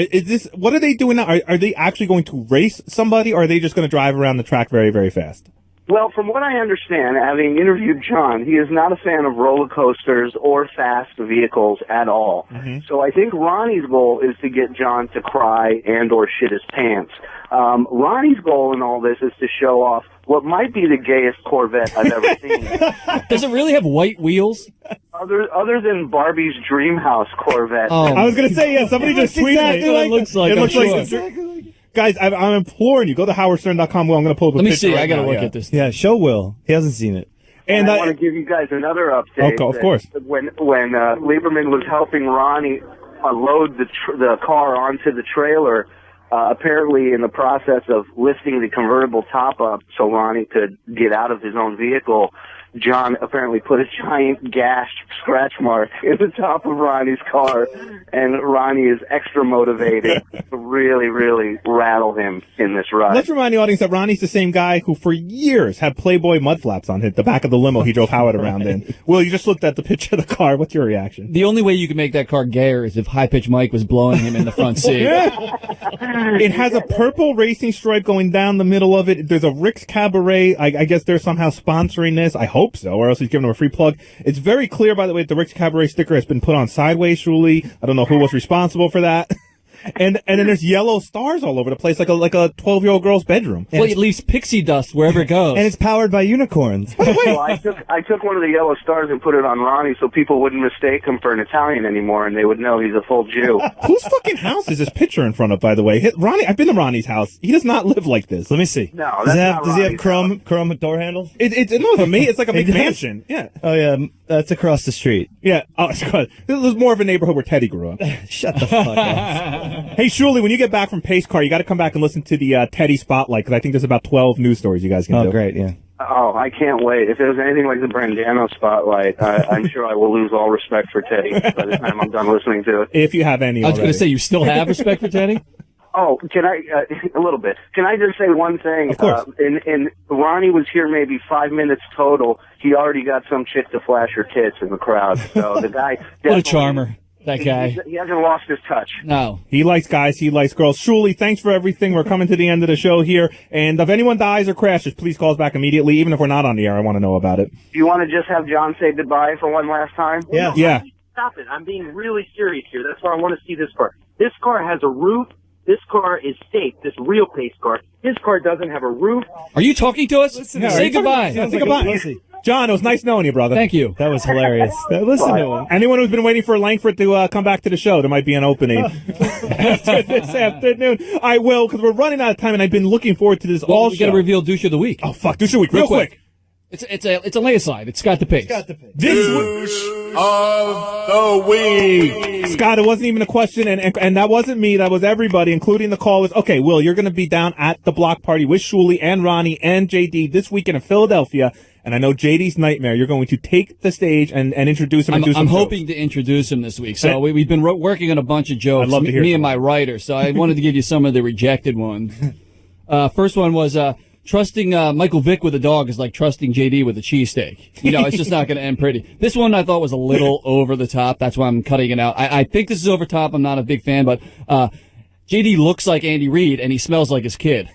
What are they doing now? Are they actually going to race somebody, or are they just going to drive around the track very, very fast? Well, from what I understand, having interviewed John, he is not a fan of roller coasters or fast vehicles at all. Mm-hmm. So I think Ronnie's goal is to get John to cry and or shit his pants. Ronnie's goal in all this is to show off what might be the gayest Corvette I've ever seen. Does it really have white wheels? Other than Barbie's dream house Corvette. Oh, I was going to say, yeah, somebody just tweeted what it looks like. It looks like guys, I'm imploring you, go to howardstern.com. Well, I'm going to pull up a Let me picture see. right I got to now, look yeah. at this. Yeah, show Will. He hasn't seen it. And I want to give you guys another update. Okay, of course. When Lieberman was helping Ronnie load the car onto the trailer, apparently in the process of lifting the convertible top up so Ronnie could get out of his own vehicle, John apparently put a giant gashed scratch mark in the top of Ronnie's car, and Ronnie is extra motivated to really, really rattle him in this ride. Let's remind the audience that Ronnie's the same guy who for years had Playboy mud flaps on the back of the limo he drove Howard around in. Will, you just looked at the picture of the car. What's your reaction? The only way you can make that car gayer is if High Pitch Mike was blowing him in the front seat. It has a purple racing stripe going down the middle of it. There's a Rick's Cabaret. I guess they're somehow sponsoring this. I hope so, or else he's giving them a free plug. It's very clear, by the way, that the Rick's Cabaret sticker has been put on sideways, Shuli. I don't know who was responsible for that. And then there's yellow stars all over the place, like a 12-year-old girl's bedroom. Well, it leaves pixie dust wherever it goes. And it's powered by unicorns. Well, I took one of the yellow stars and put it on Ronnie so people wouldn't mistake him for an Italian anymore, and they would know he's a full Jew. Whose fucking house is this picture in front of, by the way? Ronnie, I've been to Ronnie's house. He does not live like this. Let me see. No, does he have chrome door handles? It's like a big mansion. Yeah. Oh yeah, that's across the street. Yeah. Oh, it's good. This was more of a neighborhood where Teddy grew up. Shut the fuck up. Hey, Shuli, when you get back from Pace Car, you got to come back and listen to the Teddy Spotlight, because I think there's about 12 news stories you guys can do. Oh, great, yeah. Oh, I can't wait. If it was anything like the Brandano Spotlight, I'm sure I will lose all respect for Teddy by the time I'm done listening to it. If you have any I was going to say, you still have respect for Teddy? Oh, can I, a little bit. Can I just say one thing? Of course. Ronnie was here maybe 5 minutes total. He already got some chick to flash her tits in the crowd. So the guy What a charmer. That guy. He hasn't lost his touch. No. He likes guys. He likes girls. Shuli, thanks for everything. We're coming to the end of the show here. And if anyone dies or crashes, please call us back immediately. Even if we're not on the air, I want to know about it. Do you want to just have John say goodbye for one last time? Yeah. Yeah. Stop it. I'm being really serious here. That's why I want to see this car. This car has a roof. This car is safe. This real pace car. His car doesn't have a roof. Are you talking to us? Say goodbye. Yeah, say goodbye. John, it was nice knowing you, brother. Thank you. That was hilarious. Listen to him. Anyone who's been waiting for Langford to come back to the show, there might be an opening after this afternoon. I will, because we're running out of time, and I've been looking forward to this all we show. got to reveal douche of the week. Oh, fuck, douche of the week, real quick. It's a landslide. It's Scott DePace. Douche of the week. Scott, it wasn't even a question, and that wasn't me. That was everybody, including the callers. Okay, Will, you're going to be down at the block party with Shuli and Ronnie and JD this weekend in Philadelphia. And I know JD's nightmare. You're going to take the stage and introduce him. I'm hoping to introduce him this week. So we've been working on a bunch of jokes. I'd love to hear me and my writer. So I wanted to give you some of the rejected ones. First one was trusting Michael Vick with a dog is like trusting JD with a cheesesteak. You know, it's just not going to end pretty. This one I thought was a little over the top. That's why I'm cutting it out. I think this is over top. I'm not a big fan, but JD looks like Andy Reid and he smells like his kid.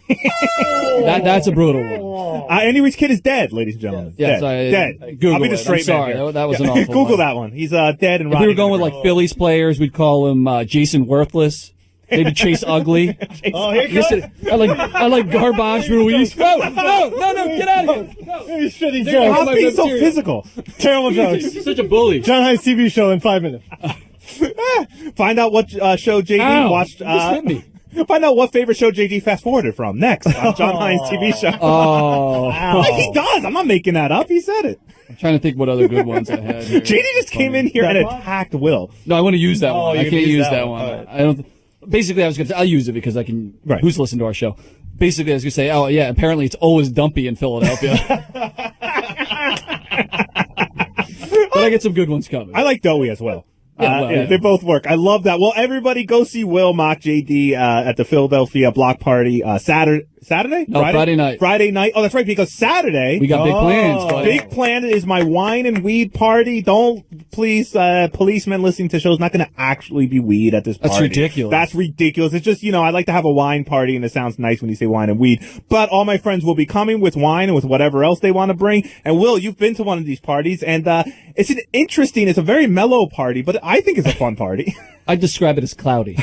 That's a brutal one. Andy Reid's kid is dead, ladies and gentlemen. Yes, dead. Google I'll be the it. straight I'm sorry. man here. That was an Yeah. awful Google one. that one. He's dead and If we were going with like Phillies players, we'd call him Jason Worthless. Maybe Chase Ugly. Oh, here he Listen, I like Garbage Ruiz. No, get out of here. Shitty They're jokes. gonna have my bacteria. Physical. Terrible jokes. You're such a bully. John Hines TV show in 5 minutes. Find out what show JD Ow, watched. you just hit me. Find out what favorite show JD fast forwarded from next on John Hines TV show. Oh. He does. I'm not making that up. He said it. I'm trying to think what other good ones I had here. JD just came in here and attacked Will. No, I want to use that one. I you're can't gonna use that one. All right. I don't. Basically, I was going to say, I'll use it because I can. Right. Who's listened to our show? Basically, I was going to say, oh, yeah, apparently it's always dumpy in Philadelphia. But I get some good ones coming. I like Doughy as well. Yeah, They both work. I love that. Well, everybody go see Will mock JD at the Philadelphia block party Saturday? No, Friday night. Friday night. Oh, that's right, because Saturday. We got big plans, buddy. Big plan is my wine and weed party. Don't, please, policemen listening to shows, not going to actually be weed at this party. That's ridiculous. That's ridiculous. It's just, I like to have a wine party, and it sounds nice when you say wine and weed. But all my friends will be coming with wine and with whatever else they want to bring. And Will, you've been to one of these parties, and it's a very mellow party, but I think it's a fun party. I describe it as cloudy.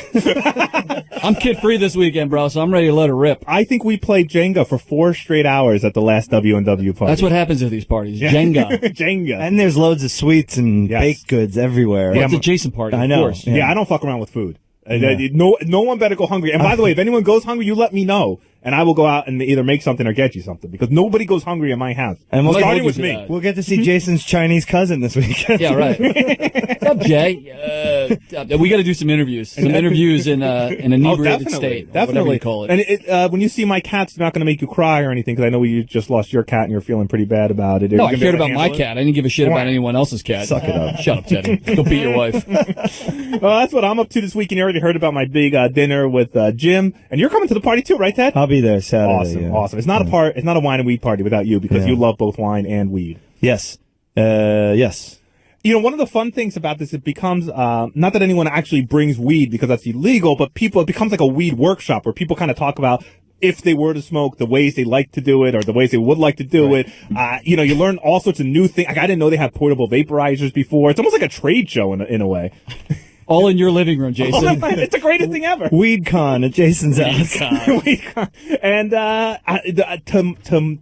I'm kid-free this weekend, bro, so I'm ready to let it rip. I think we played Jenga for 4 straight hours at the last W&W party. That's what happens at these parties. Jenga. Jenga. And there's loads of sweets and baked goods everywhere. Well, it's a Jason party, I of know. course. Yeah, I don't fuck around with food. Yeah. No one better go hungry. And by the way, if anyone goes hungry, you let me know, and I will go out and either make something or get you something, because nobody goes hungry in my house. And we'll starting with me. We'll get to see Jason's Chinese cousin this weekend. Yeah, right. What's up, Jay? We got to do some interviews. Some interviews in an inebriated state. Or whatever you call it. And when you see my cats, they're not going to make you cry or anything, because I know you just lost your cat and you're feeling pretty bad about it. No, I cared about my cat. I didn't give a shit about anyone else's cat. Suck it up. Shut up, Teddy. Go beat your wife. Well, that's what I'm up to this weekend. You already heard about my big dinner with Jim, and you're coming to the party too, right, Ted? I'll be there Saturday. Awesome, yeah. awesome. It's not a wine and weed party without you, because you love both wine and weed. Yes. Yes. One of the fun things about this, it becomes, not that anyone actually brings weed because that's illegal, but it becomes like a weed workshop where people kind of talk about if they were to smoke, the ways they like to do it or the ways they would like to do it. You learn all sorts of new things. Like, I didn't know they had portable vaporizers before. It's almost like a trade show in a way. All in your living room, Jason. It's the greatest thing ever. WeedCon at Jason's house. WeedCon. And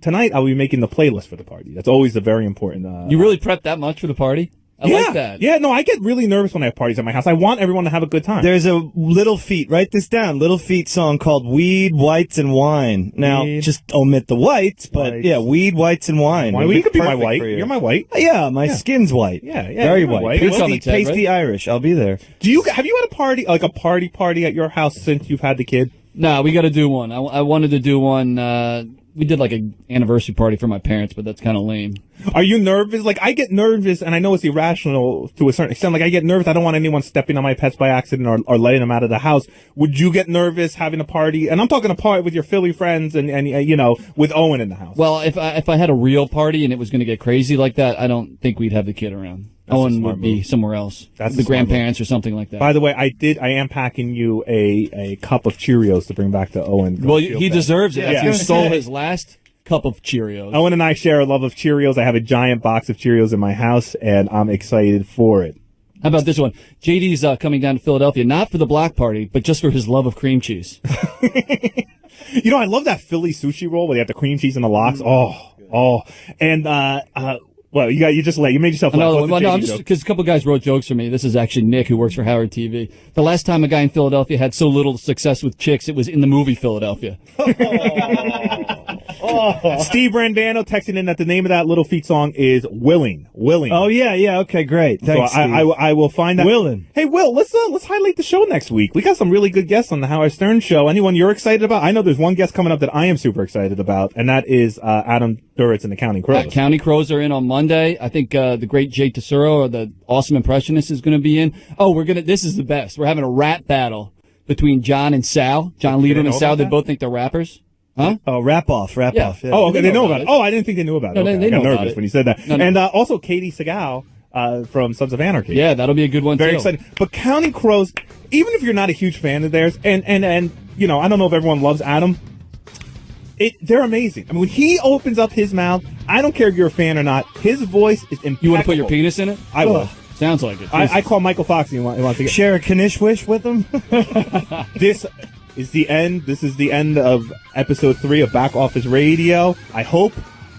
tonight I'll be making the playlist for the party. That's always a very important. You really prep that much for the party? I like that. Yeah, no, I get really nervous when I have parties at my house. I want everyone to have a good time. There's a Little Feat, write this down, Little Feat song called Weed, Whites, and Wine. Now, just omit the whites, but yeah, weed, whites, and wine. Well, you could be my white. You're my white. Yeah, my skin's white. Yeah, Very you're my white. white. Pasty Irish. I'll be there. Have you had a party, like a party at your house since you've had the kid? No, we got to do one. I wanted to do one. We did like an anniversary party for my parents, but that's kind of lame. Are you nervous? Like, I get nervous, and I know it's irrational to a certain extent. Like, I get nervous. I don't want anyone stepping on my pets by accident or letting them out of the house. Would you get nervous having a party? And I'm talking a party with your Philly friends and with Owen in the house. Well, if I had a real party and it was going to get crazy like that, I don't think we'd have the kid around. Owen would be somewhere else. That's the a smart grandparents or something like that. By the way, I am packing you a cup of Cheerios to bring back to Owen. Well, he deserves it. Yeah. You stole his last cup of Cheerios. Owen and I share a love of Cheerios. I have a giant box of Cheerios in my house, and I'm excited for it. How about this one? JD's coming down to Philadelphia, not for the block party, but just for his love of cream cheese. You know, I love that Philly sushi roll where they have the cream cheese and the lox. And well, you made yourself laugh. What's the no, JD joke? because a couple guys wrote jokes for me. This is actually Nick, who works for Howard TV. The last time a guy in Philadelphia had so little success with chicks, it was in the movie Philadelphia. Steve Brandano texting in that the name of that Little Feat song is Willing. Oh yeah, okay, great. Thanks, So I will find that. Willing. Hey, Will, let's highlight the show next week. We got some really good guests on the Howard Stern show. Anyone you're excited about? I know there's one guest coming up that I am super excited about, and that is Adam Duritz and the Counting Crows. County Crows are in on Monday. I think the great Jay Tesoro, or the awesome impressionist, is going to be in. Oh, this is the best. We're having a rap battle between John and Sal. John Lieberman and Sal, they both think they're rappers. Huh? Oh, rap off. Yeah. Oh, okay, they know about it. Oh, I didn't think they knew about it. No, Okay, they I got know about nervous it. when you said that. No. And also Katie Segal from Sons of Anarchy. Yeah, that'll be a good one, Very too. excited. But Counting Crows, even if you're not a huge fan of theirs, and you know, I don't know if everyone loves Adam, they're amazing. I mean, when he opens up his mouth, I don't care if you're a fan or not, his voice is impeccable. You want to put your penis in it? I will. Sounds like it. I call Michael Fox and he wants to get... Share a Knish-wish with him? This is the end. This is the end of episode 3 of Back Office Radio. I hope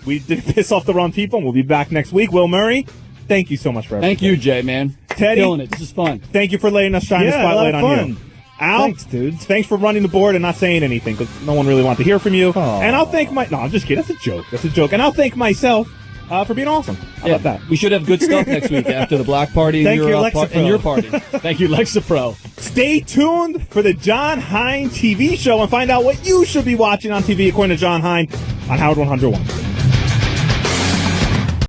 we didn't piss off the wrong people, and we'll be back next week. Will Murray, thank you so much for everything. Thank you, Jay, man. Teddy, Killing it. This is fun. Thank you for letting us shine the Yeah, a lot spotlight of on fun. you. Al, Thanks, dude. Thanks for running the board and not saying anything because no one really wanted to hear from you. And I'll thank no, I'm just kidding. That's a joke. That's a joke. And I'll thank myself for being awesome. How about that? We should have good stuff next week after the block party Thank and you, your, Lexapro. and your party. Thank you, Lexapro. Stay tuned for the John Hein TV show and find out what you should be watching on TV according to John Hein on Howard 101.